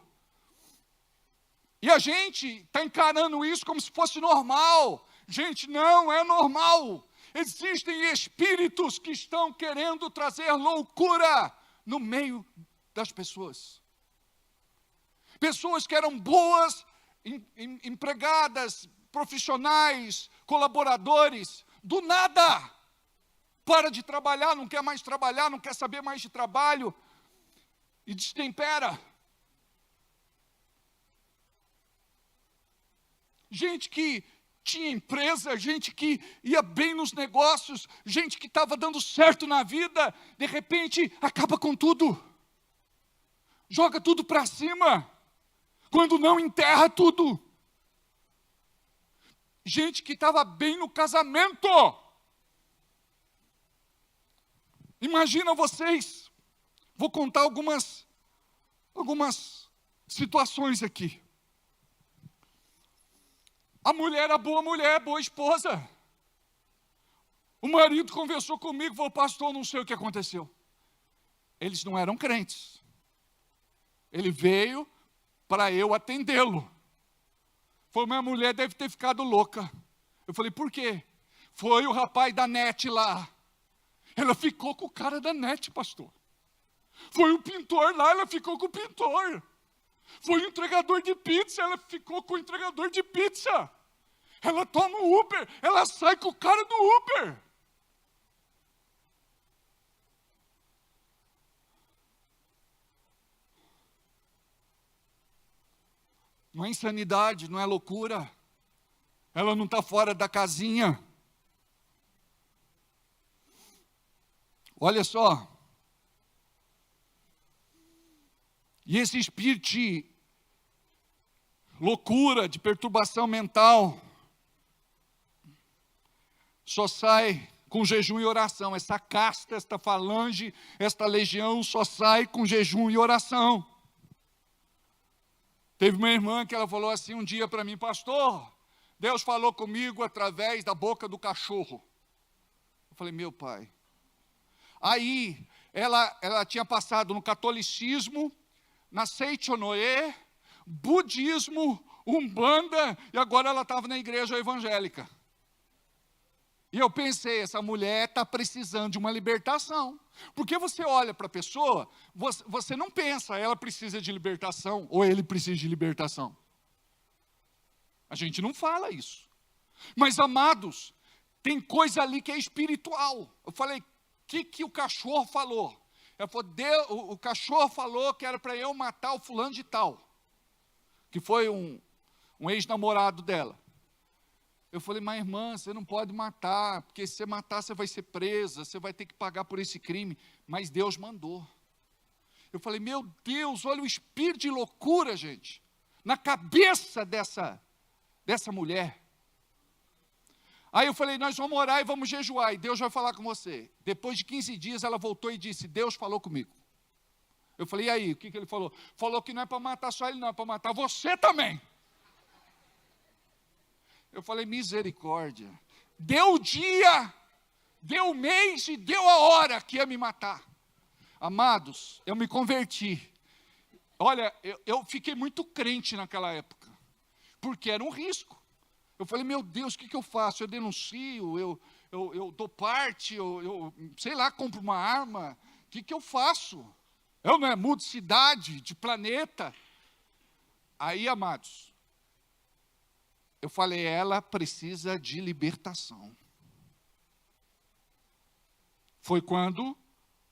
E a gente está encarando isso como se fosse normal. Gente, não é normal. Existem espíritos que estão querendo trazer loucura no meio das pessoas. Pessoas que eram boas, empregadas, profissionais, colaboradores, do nada, para de trabalhar, não quer mais trabalhar, não quer saber mais de trabalho, e destempera. Gente que tinha empresa, gente que ia bem nos negócios, gente que estava dando certo na vida, de repente acaba com tudo, joga tudo para cima, quando não enterra tudo. Gente que estava bem no casamento. Imagina vocês, vou contar algumas situações aqui. A mulher era boa mulher, boa esposa. O marido conversou comigo, falou: pastor, não sei o que aconteceu. Eles não eram crentes. Ele veio para eu atendê-lo. Falou: minha mulher deve ter ficado louca. Eu falei: por quê? Foi o rapaz da net lá. Ela ficou com o cara da net, pastor. Foi o pintor lá, ela ficou com o pintor. Foi o entregador de pizza, ela ficou com o entregador de pizza. Ela toma o Uber, ela sai com o cara do Uber. Não é insanidade, não é loucura. Ela não está fora da casinha. Olha só. E esse espírito de loucura, de perturbação mental, só sai com jejum e oração. Essa casta, esta falange, esta legião só sai com jejum e oração. Teve uma irmã que ela falou assim um dia para mim: pastor, Deus falou comigo através da boca do cachorro. Eu falei: meu pai. Aí, ela tinha passado no catolicismo, na Seichonoe, budismo, umbanda, e agora ela estava na igreja evangélica. E eu pensei, essa mulher está precisando de uma libertação. Porque você olha para a pessoa, você não pensa, ela precisa de libertação, ou ele precisa de libertação. A gente não fala isso. Mas, amados, tem coisa ali que é espiritual. Eu falei: o que o cachorro falou? Ela falou: o cachorro falou que era para eu matar o fulano de tal, que foi um ex-namorado dela. Eu falei: mas irmã, você não pode matar, porque se você matar você vai ser presa, você vai ter que pagar por esse crime. Mas Deus mandou. Eu falei: meu Deus, olha o espírito de loucura, gente, na cabeça dessa mulher. Aí eu falei: nós vamos orar e vamos jejuar, e Deus vai falar com você. Depois de 15 dias ela voltou e disse: Deus falou comigo. Eu falei: e aí, o que ele falou? Falou que não é para matar só ele, não, é para matar você também. Eu falei: misericórdia. Deu o dia, deu o mês e deu a hora que ia me matar. Amados, eu me converti. Olha, eu fiquei muito crente naquela época, porque era um risco. Eu falei: meu Deus, o que eu faço? Eu denuncio, eu dou parte, eu sei lá, compro uma arma. O que eu faço? Eu não mudo de cidade, de planeta. Aí, amados, eu falei: ela precisa de libertação. Foi quando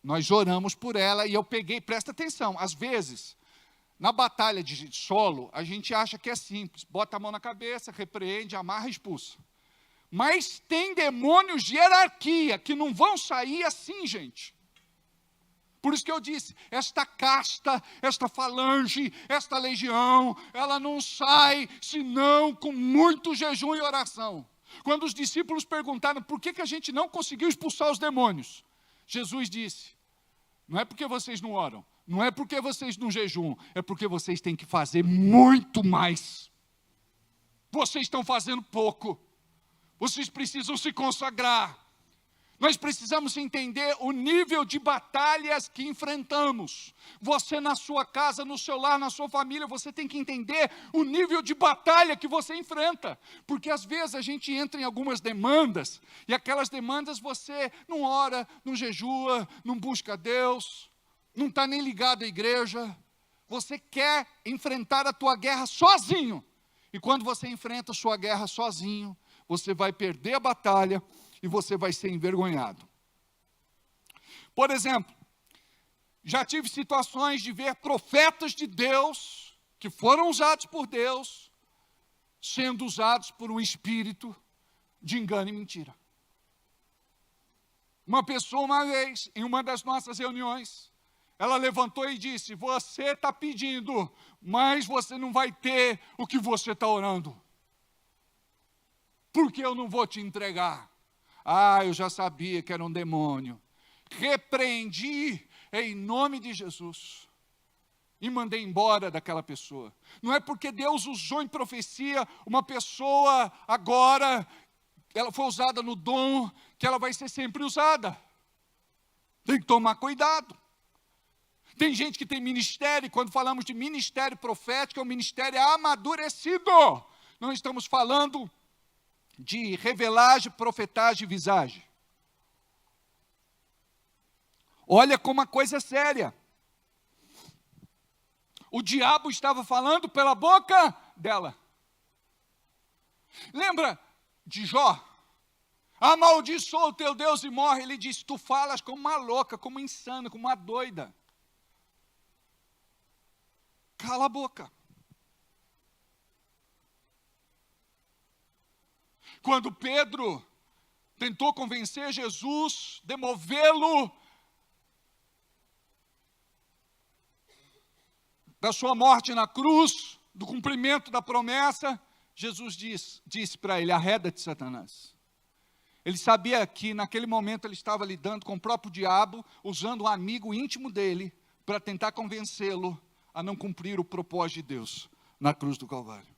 nós oramos por ela e eu peguei, presta atenção, às vezes, na batalha de solo, a gente acha que é simples, bota a mão na cabeça, repreende, amarra e expulsa. Mas tem demônios de hierarquia que não vão sair assim, gente. Por isso que eu disse, esta casta, esta falange, esta legião, ela não sai senão com muito jejum e oração. Quando os discípulos perguntaram por que a gente não conseguiu expulsar os demônios, Jesus disse: não é porque vocês não oram, não é porque vocês não jejuam, é porque vocês têm que fazer muito mais. Vocês estão fazendo pouco. Vocês precisam se consagrar. Nós precisamos entender o nível de batalhas que enfrentamos. Você na sua casa, no seu lar, na sua família, você tem que entender o nível de batalha que você enfrenta. Porque às vezes a gente entra em algumas demandas, e aquelas demandas você não ora, não jejua, não busca Deus, não está nem ligado à igreja. Você quer enfrentar a tua guerra sozinho. E quando você enfrenta a sua guerra sozinho, você vai perder a batalha e você vai ser envergonhado. Por exemplo, já tive situações de ver profetas de Deus, que foram usados por Deus, sendo usados por um espírito de engano e mentira. Uma pessoa, uma vez, em uma das nossas reuniões, ela levantou e disse: você está pedindo, mas você não vai ter o que você está orando. Porque eu não vou te entregar. Ah, eu já sabia que era um demônio. Repreendi em nome de Jesus e mandei embora daquela pessoa. Não é porque Deus usou em profecia uma pessoa agora, ela foi usada no dom, que ela vai ser sempre usada. Tem que tomar cuidado. Tem gente que tem ministério, e quando falamos de ministério profético, é um ministério amadurecido. Não estamos falando de revelagem, profetagem e visagem. Olha como a coisa é séria. O diabo estava falando pela boca dela. Lembra de Jó? Amaldiçoa o teu Deus e morre. Ele disse: tu falas como uma louca, como uma insana, como uma doida. Cala a boca. Quando Pedro tentou convencer Jesus, demovê-lo da sua morte na cruz, do cumprimento da promessa, Jesus disse para ele: arreda-te, Satanás. Ele sabia que naquele momento ele estava lidando com o próprio diabo, usando um amigo íntimo dele para tentar convencê-lo a não cumprir o propósito de Deus na cruz do Calvário.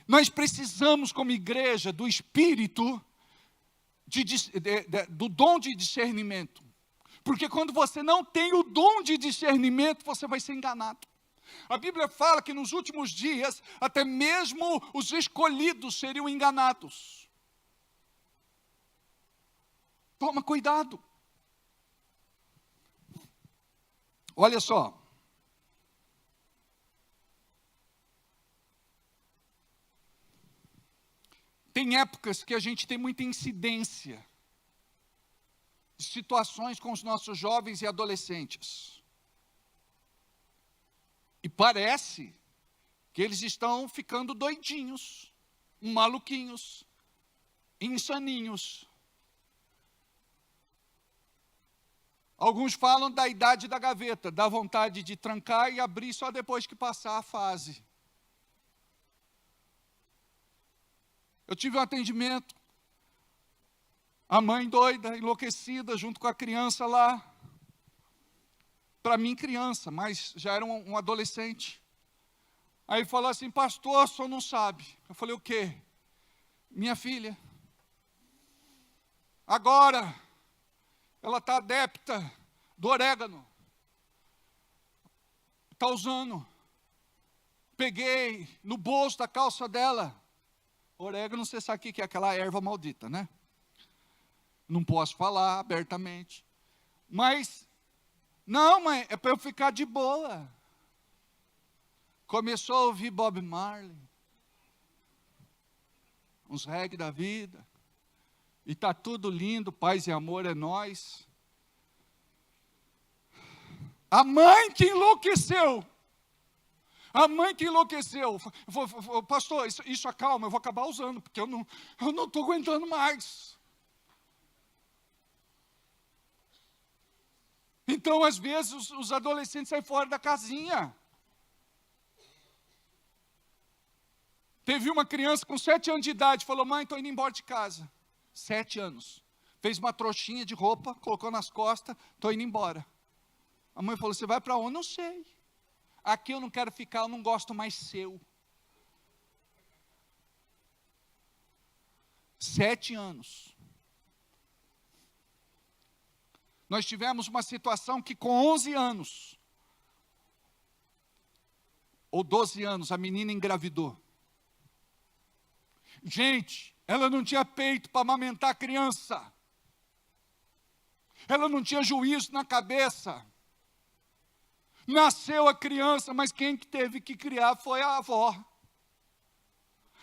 Nós precisamos, como igreja, do espírito, do dom de discernimento. Porque quando você não tem o dom de discernimento, você vai ser enganado. A Bíblia fala que nos últimos dias, até mesmo os escolhidos seriam enganados. Toma cuidado. Olha só. Tem épocas que a gente tem muita incidência de situações com os nossos jovens e adolescentes. E parece que eles estão ficando doidinhos, maluquinhos, insaninhos. Alguns falam da idade da gaveta, da vontade de trancar e abrir só depois que passar a fase. Eu tive um atendimento, a mãe doida, enlouquecida, junto com a criança lá. Para mim, criança, mas já era um adolescente. Aí falou assim, pastor, só não sabe. Eu falei, o quê? Minha filha. Agora, ela está adepta do orégano. Está usando. Peguei no bolso da calça dela. Orégano, você sabe o que é aquela erva maldita, né? Não posso falar abertamente. Mas, não, mãe, é para eu ficar de boa. Começou a ouvir Bob Marley. Uns reggae da vida. E está tudo lindo, paz e amor é nós. A mãe que enlouqueceu. A mãe que enlouqueceu. Pastor, isso acalma, eu vou acabar usando, porque eu não estou aguentando mais. Então, às vezes, os adolescentes saem fora da casinha. Teve uma criança com 7 anos de idade, falou, mãe, estou indo embora de casa. 7 anos. Fez uma trouxinha de roupa, colocou nas costas, estou indo embora. A mãe falou, você vai para onde? Não sei. Aqui eu não quero ficar, eu não gosto mais seu. 7 anos. Nós tivemos uma situação que com 11 anos, ou 12 anos, a menina engravidou. Gente, ela não tinha peito para amamentar a criança. Ela não tinha juízo na cabeça. Nasceu a criança, mas quem teve que criar foi a avó.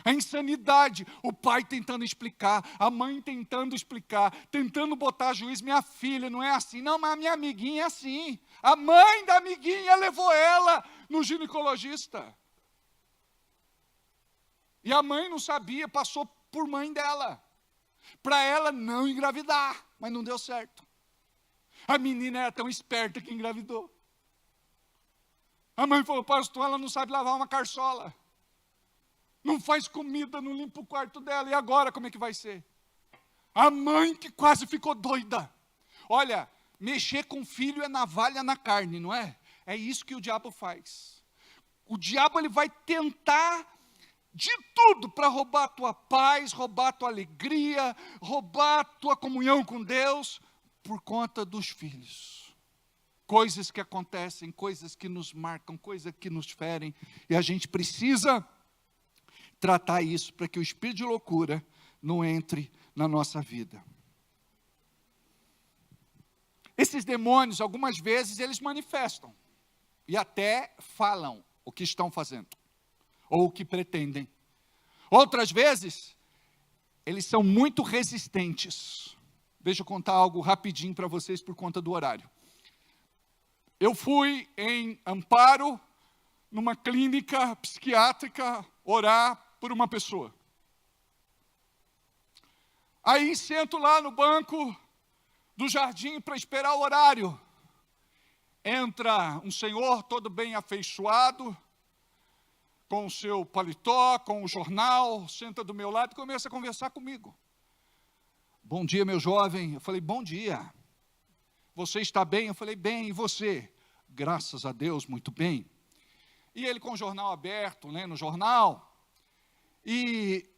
A insanidade, o pai tentando explicar, a mãe tentando explicar, tentando botar juiz, minha filha, não é assim, não, mas a minha amiguinha é assim. A mãe da amiguinha levou ela no ginecologista. E a mãe não sabia, passou por mãe dela, para ela não engravidar, mas não deu certo. A menina era tão esperta que engravidou. A mãe falou, pastor, ela não sabe lavar uma carçola. Não faz comida, não limpa o quarto dela. E agora como é que vai ser? A mãe que quase ficou doida. Olha, mexer com filho é navalha na carne, não é? É isso que o diabo faz. O diabo ele vai tentar de tudo para roubar a tua paz, roubar a tua alegria, roubar a tua comunhão com Deus, por conta dos filhos. Coisas que acontecem, coisas que nos marcam, coisas que nos ferem, e a gente precisa tratar isso para que o espírito de loucura não entre na nossa vida. Esses demônios, algumas vezes, eles manifestam e até falam o que estão fazendo, ou o que pretendem. Outras vezes, eles são muito resistentes. Deixa eu contar algo rapidinho para vocês por conta do horário. Eu fui em Amparo, numa clínica psiquiátrica, orar por uma pessoa. Aí sento lá no banco do jardim para esperar o horário. Entra um senhor todo bem afeiçoado, com o seu paletó, com o jornal, senta do meu lado e começa a conversar comigo. bom dia, meu jovem. Eu falei, bom dia. Você está bem? Eu falei, bem, e você? Graças a Deus, muito bem. E ele com o jornal aberto, lendo o jornal, e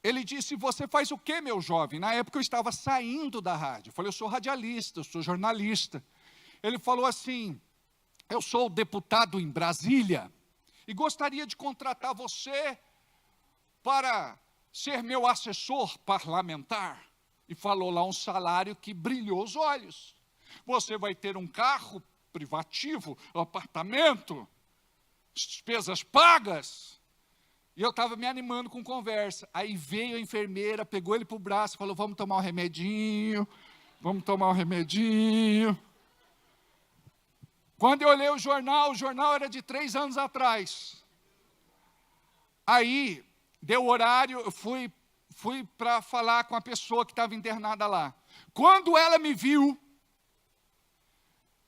ele disse, você faz o quê, meu jovem? Na época eu estava saindo da rádio. Eu falei, eu sou radialista, eu sou jornalista. Ele falou assim, eu sou deputado em Brasília e gostaria de contratar você para ser meu assessor parlamentar. E falou lá um salário que brilhou os olhos. Você vai ter um carro privativo, um apartamento, despesas pagas. E eu estava me animando com conversa. Aí veio a enfermeira, pegou ele para o braço e falou, vamos tomar um remedinho, vamos tomar um remedinho. Quando eu olhei o jornal era de 3 anos atrás. Aí, deu horário, eu fui para falar com a pessoa que estava internada lá. Quando ela me viu,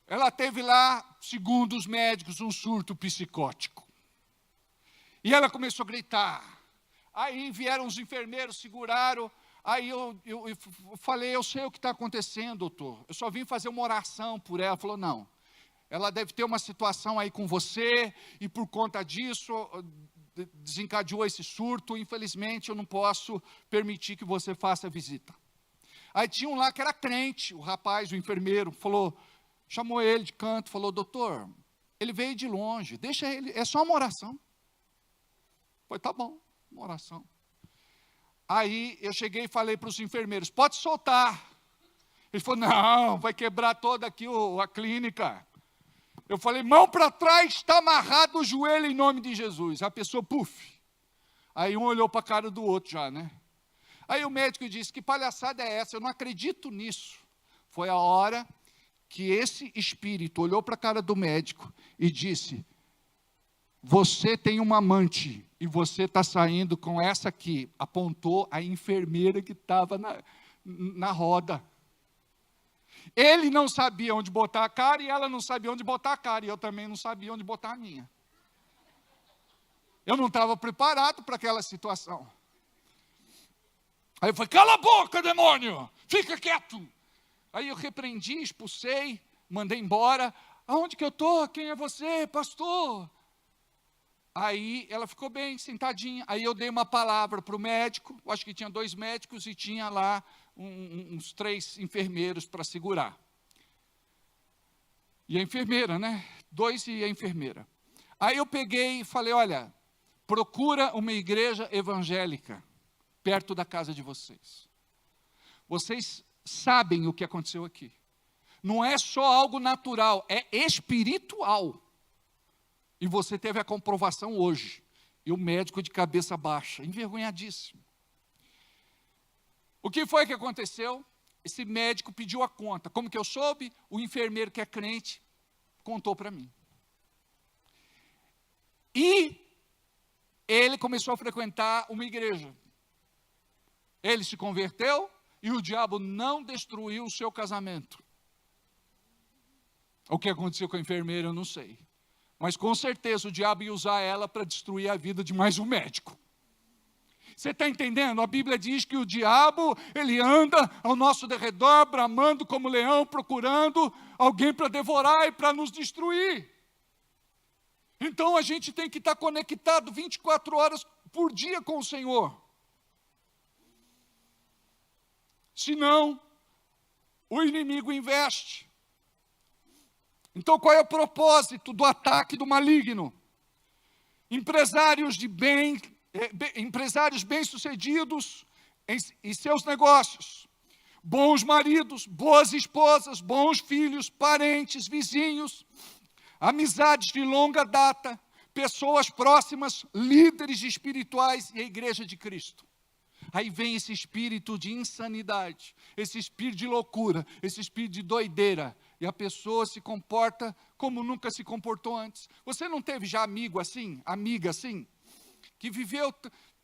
ela teve lá, segundo os médicos, um surto psicótico. E ela começou a gritar. Aí vieram os enfermeiros, seguraram. Aí eu falei, eu sei o que está acontecendo, doutor. Eu só vim fazer uma oração por ela. Ela falou, não. Ela deve ter uma situação aí com você, e por conta disso, desencadeou esse surto. Infelizmente, eu não posso permitir que você faça a visita. Aí tinha um lá que era crente, o rapaz, o enfermeiro, chamou ele de canto, falou, doutor, ele veio de longe, deixa ele, é só uma oração. Foi, tá bom, uma oração. Aí eu cheguei e falei para os enfermeiros, pode soltar. Ele falou, não, vai quebrar toda aqui a clínica. Eu falei, mão para trás, está amarrado o joelho em nome de Jesus. A pessoa, puf. Aí um olhou para a cara do outro já, né? Aí o médico disse, que palhaçada é essa? Eu não acredito nisso. Foi a hora que esse espírito olhou para a cara do médico e disse, você tem uma amante e você está saindo com essa aqui. Apontou a enfermeira que estava na roda. Ele não sabia onde botar a cara e ela não sabia onde botar a cara. E eu também não sabia onde botar a minha. Eu não estava preparado para aquela situação. Aí eu falei, cala a boca, demônio! Fica quieto! Aí eu repreendi, expulsei, mandei embora. Aonde que eu estou? Quem é você, pastor? Aí ela ficou bem, sentadinha. Aí eu dei uma palavra para o médico. Eu acho que tinha 2 médicos e tinha lá uns 3 enfermeiros para segurar. E a enfermeira, né? 2 e a enfermeira. Aí eu peguei e falei, olha, procura uma igreja evangélica perto da casa de vocês. Vocês sabem o que aconteceu aqui. Não é só algo natural, é espiritual. E você teve a comprovação hoje. E o médico de cabeça baixa, envergonhadíssimo. O que foi que aconteceu? Esse médico pediu a conta. Como que eu soube? O enfermeiro que é crente contou para mim. E ele começou a frequentar uma igreja. Ele se converteu e o diabo não destruiu o seu casamento. O que aconteceu com a enfermeira, eu não sei. Mas com certeza o diabo ia usar ela para destruir a vida de mais um médico. Você está entendendo? A Bíblia diz que o diabo, ele anda ao nosso derredor, bramando como leão, procurando alguém para devorar e para nos destruir. Então a gente tem que estar conectado 24 horas por dia com o Senhor. Senão, o inimigo investe. Então qual é o propósito do ataque do maligno? Empresários bem-sucedidos em seus negócios, bons maridos, boas esposas, bons filhos, parentes, vizinhos, amizades de longa data, pessoas próximas, líderes espirituais e a igreja de Cristo. Aí vem esse espírito de insanidade, esse espírito de loucura, esse espírito de doideira, e a pessoa se comporta como nunca se comportou antes. Você não teve já amigo assim, amiga assim, que viveu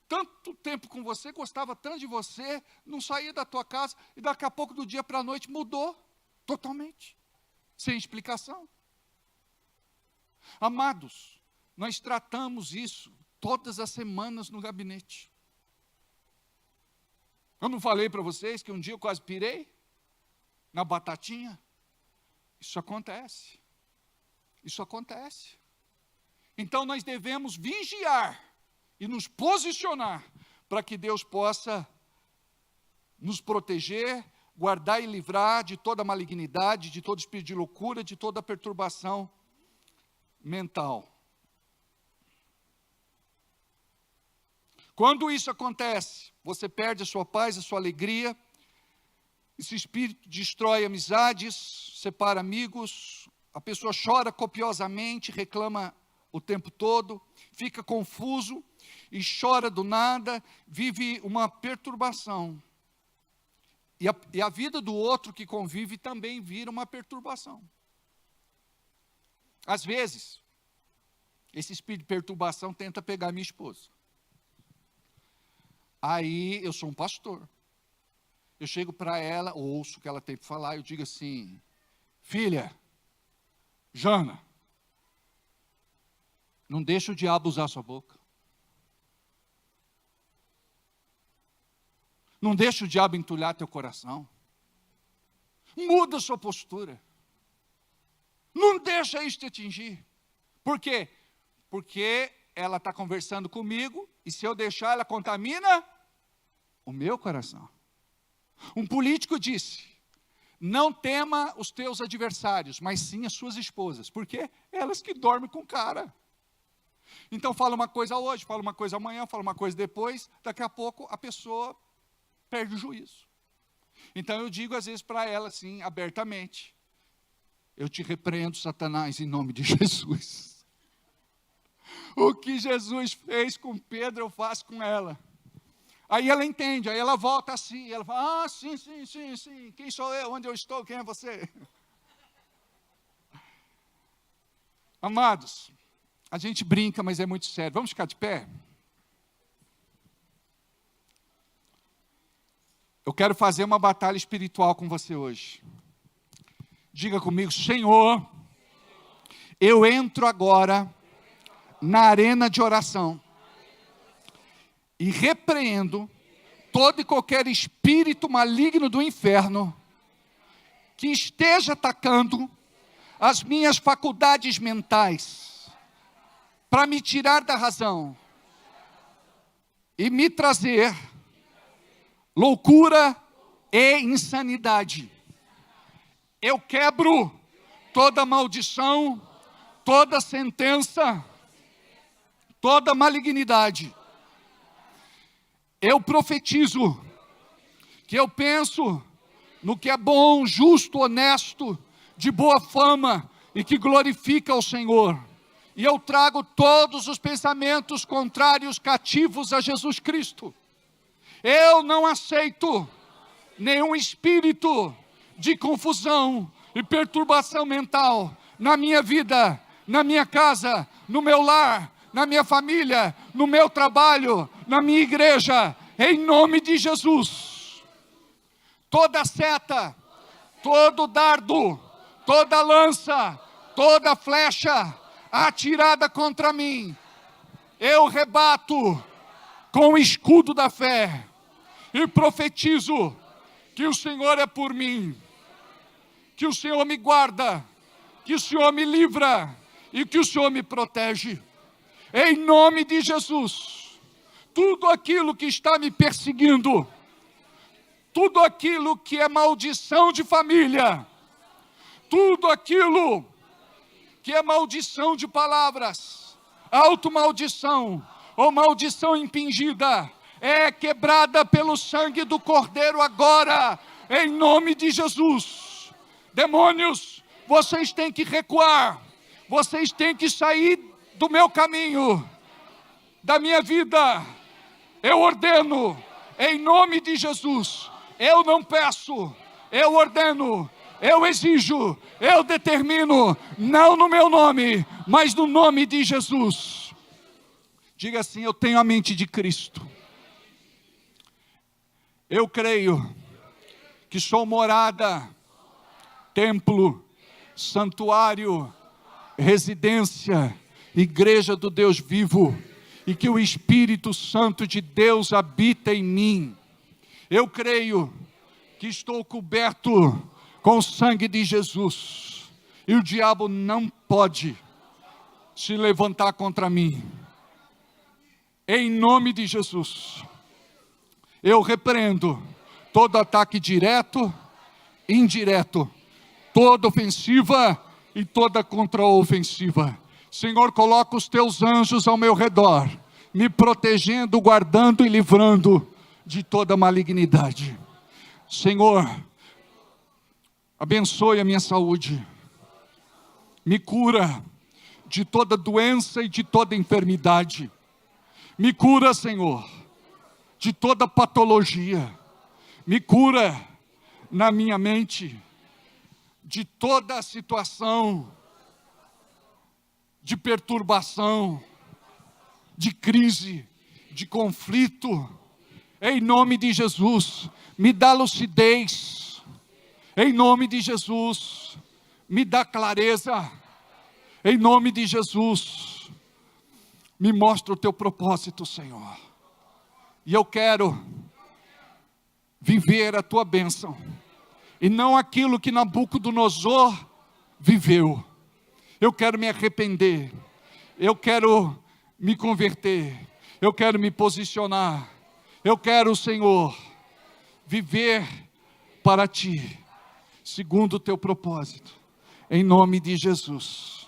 tanto tempo com você, gostava tanto de você, não saía da tua casa, e daqui a pouco, do dia para a noite, mudou totalmente, sem explicação. Amados, nós tratamos isso todas as semanas no gabinete. Eu não falei para vocês que um dia eu quase pirei na batatinha? Isso acontece. Isso acontece. Então nós devemos vigiar e nos posicionar para que Deus possa nos proteger, guardar e livrar de toda malignidade, de todo espírito de loucura, de toda perturbação mental. Quando isso acontece, você perde a sua paz, a sua alegria. Esse espírito destrói amizades, separa amigos, a pessoa chora copiosamente, reclama o tempo todo, fica confuso e chora do nada, vive uma perturbação. E a vida do outro que convive também vira uma perturbação. Às vezes, esse espírito de perturbação tenta pegar minha esposa. Aí eu sou um pastor. Eu chego para ela, ouço o que ela tem para falar, eu digo assim: filha, Jana, não deixa o diabo usar sua boca. Não deixa o diabo entulhar teu coração. Muda a sua postura. Não deixa isso te atingir. Por quê? Porque ela está conversando comigo, e se eu deixar, ela contamina o meu coração. Um político disse: não tema os teus adversários, mas sim as suas esposas. Por quê? Elas que dormem com o cara. Então fala uma coisa hoje, fala uma coisa amanhã, fala uma coisa depois, daqui a pouco a pessoa perde o juízo. Então eu digo às vezes para ela assim, abertamente: eu te repreendo, Satanás, em nome de Jesus. O que Jesus fez com Pedro, eu faço com ela. Aí ela entende, aí ela volta assim, ela fala: ah, sim, quem sou eu, onde eu estou, quem é você? Amados, a gente brinca, mas é muito sério. Vamos ficar de pé? Eu quero fazer uma batalha espiritual com você hoje. Diga comigo: Senhor, eu entro agora na arena de oração e repreendo todo e qualquer espírito maligno do inferno que esteja atacando as minhas faculdades mentais para me tirar da razão e me trazer loucura e insanidade. Eu quebro toda maldição, toda sentença, toda malignidade. Eu profetizo que eu penso no que é bom, justo, honesto, de boa fama e que glorifica ao Senhor. E eu trago todos os pensamentos contrários, cativos a Jesus Cristo. Eu não aceito nenhum espírito de confusão e perturbação mental na minha vida, na minha casa, no meu lar, na minha família, no meu trabalho, na minha igreja, em nome de Jesus. Toda seta, todo dardo, toda lança, toda flecha atirada contra mim, eu rebato com o escudo da fé e profetizo que o Senhor é por mim, que o Senhor me guarda, que o Senhor me livra e que o Senhor me protege. Em nome de Jesus, tudo aquilo que está me perseguindo, tudo aquilo que é maldição de família, tudo aquilo que é maldição de palavras, automaldição ou maldição impingida, é quebrada pelo sangue do Cordeiro agora, em nome de Jesus. Demônios, vocês têm que recuar, vocês têm que sair do meu caminho, da minha vida. Eu ordeno, em nome de Jesus. Eu não peço, eu ordeno, eu exijo, eu determino, não no meu nome, mas no nome de Jesus. Diga assim: eu tenho a mente de Cristo. Eu creio que sou morada, templo, santuário, residência, igreja do Deus vivo, e que o Espírito Santo de Deus habita em mim. Eu creio que estou coberto com o sangue de Jesus. E o diabo não pode se levantar contra mim. Em nome de Jesus, eu repreendo todo ataque direto, indireto, toda ofensiva e toda contraofensiva. Senhor, coloca os teus anjos ao meu redor, me protegendo, guardando e livrando de toda malignidade. Senhor, abençoe a minha saúde, me cura de toda doença e de toda enfermidade. Me cura, Senhor, de toda patologia. Me cura na minha mente de toda situação de perturbação, de crise, de conflito. Em nome de Jesus, me dá lucidez. Em nome de Jesus, me dá clareza. Em nome de Jesus, me mostra o teu propósito, Senhor. E eu quero viver a tua bênção, e não aquilo que Nabucodonosor viveu. Eu quero me arrepender, eu quero me converter, eu quero me posicionar, eu quero, Senhor, viver para ti, segundo o teu propósito, em nome de Jesus.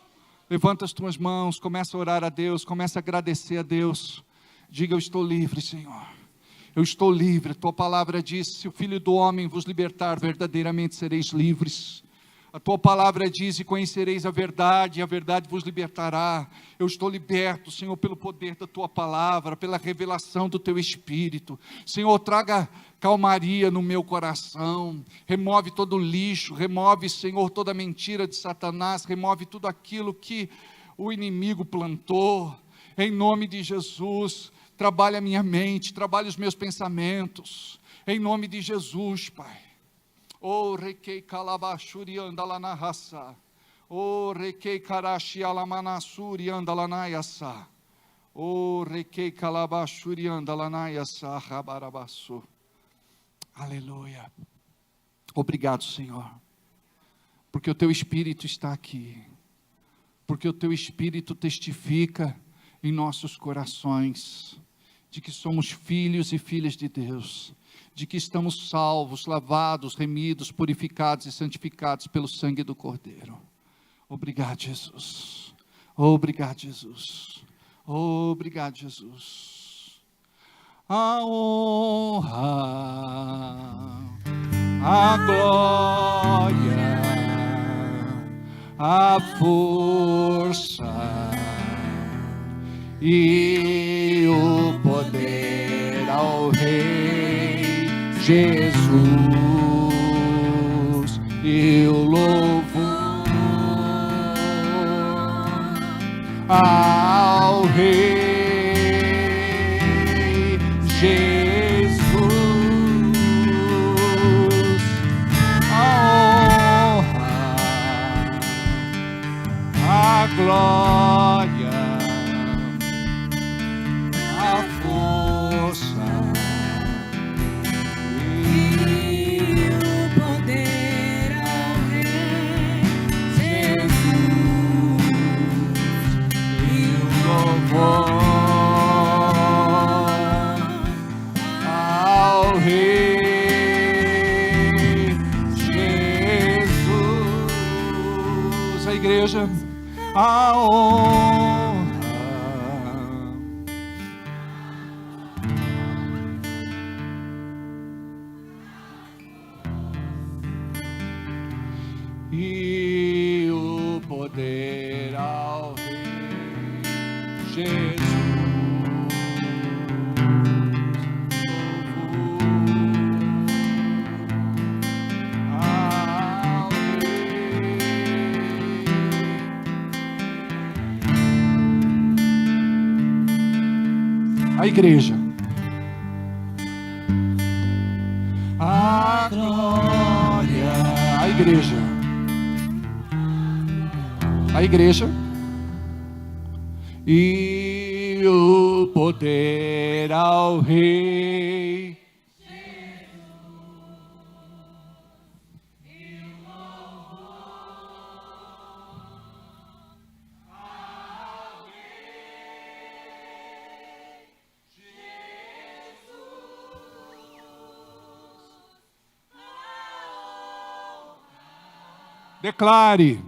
Levanta as tuas mãos, começa a orar a Deus, começa a agradecer a Deus. Diga: eu estou livre, Senhor. Eu estou livre. A tua palavra diz: se o Filho do Homem vos libertar, verdadeiramente sereis livres. A tua palavra diz: e conhecereis a verdade vos libertará. Eu estou liberto, Senhor, pelo poder da tua palavra, pela revelação do teu Espírito. Senhor, traga calmaria no meu coração, remove todo o lixo, remove, Senhor, toda a mentira de Satanás, remove tudo aquilo que o inimigo plantou. Em nome de Jesus, trabalha a minha mente, trabalha os meus pensamentos. Em nome de Jesus, Pai. O requei calabashuri anda lá na raça. O requei karashi alamanassuri anda lá na yassa. O requei calabashuri anda lá na yassa rabarabaçu. Aleluia. Obrigado, Senhor, porque o teu Espírito está aqui, porque o teu Espírito testifica em nossos corações de que somos filhos e filhas de Deus, de que estamos salvos, lavados, remidos, purificados e santificados pelo sangue do Cordeiro. Obrigado, Jesus. Obrigado, Jesus. Obrigado, Jesus. A honra, a glória, a força e o poder ao Rei Jesus, e o louvor ao Rei Jesus, a honra, a glória, a força e o poder ao Rei Jesus, e o louvor ao Rei Jesus. A igreja, a honra, e o poder ao Rei Jesus. A igreja, a glória, a igreja, a igreja e o poder ao Rei Declare.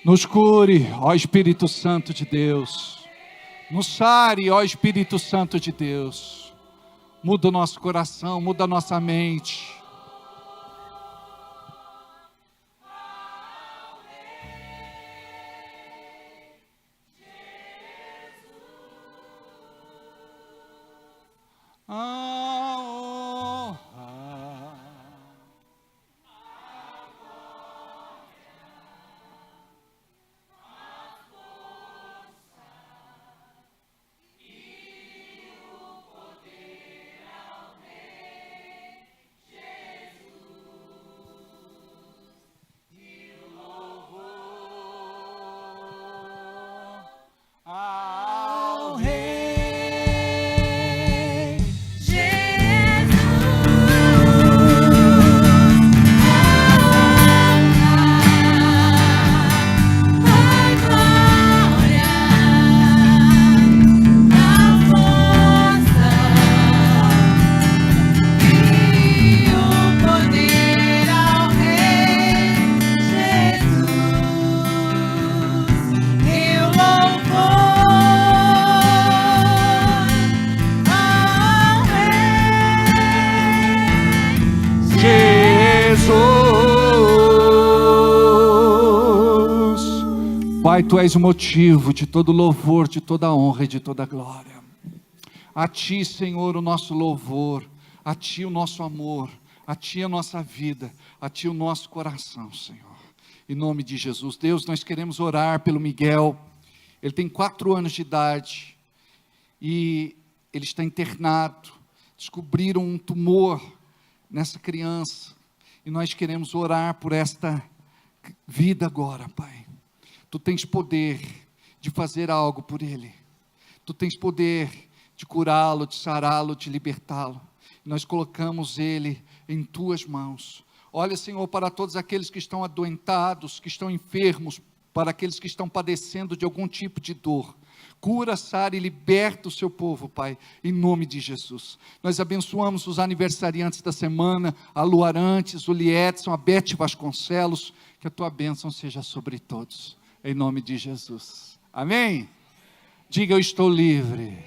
Nos cure, ó Espírito Santo de Deus. Nos sare, ó Espírito Santo de Deus. Muda o nosso coração, muda a nossa mente. Ao Rei Pai, Tu és o motivo de todo louvor, de toda honra e de toda glória. A Ti, Senhor, o nosso louvor, a Ti o nosso amor, a Ti a nossa vida, a Ti o nosso coração, Senhor. Em nome de Jesus. Deus, nós queremos orar pelo Miguel. Ele tem 4 anos de idade e ele está internado. Descobriram um tumor nessa criança e nós queremos orar por esta vida agora, Pai. Tu tens poder de fazer algo por ele. Tu tens poder de curá-lo, de sará-lo, de libertá-lo. Nós colocamos ele em Tuas mãos. Olha, Senhor, para todos aqueles que estão adoentados, que estão enfermos, para aqueles que estão padecendo de algum tipo de dor. Cura, sara e liberta o seu povo, Pai, em nome de Jesus. Nós abençoamos os aniversariantes da semana, a Lu Arantes, o Liedson, a Beth Vasconcelos, que a Tua bênção seja sobre todos, em nome de Jesus. Amém? Diga, eu estou livre,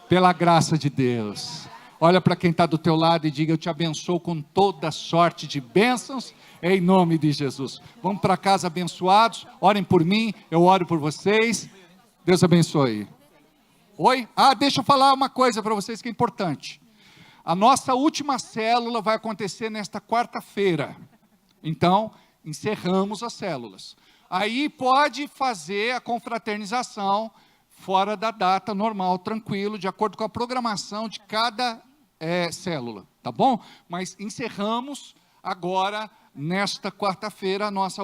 pela graça de Deus. Olha para quem está do teu lado e diga, eu te abençoo com toda sorte de bênçãos, em nome de Jesus. Vamos para casa abençoados, orem por mim, eu oro por vocês. Deus abençoe. Oi? Deixa eu falar uma coisa para vocês que é importante. A nossa última célula vai acontecer nesta quarta-feira. Então, encerramos as células. Aí pode fazer a confraternização fora da data normal, tranquilo, de acordo com a programação de cada célula, tá bom? Mas encerramos agora, nesta quarta-feira, a nossa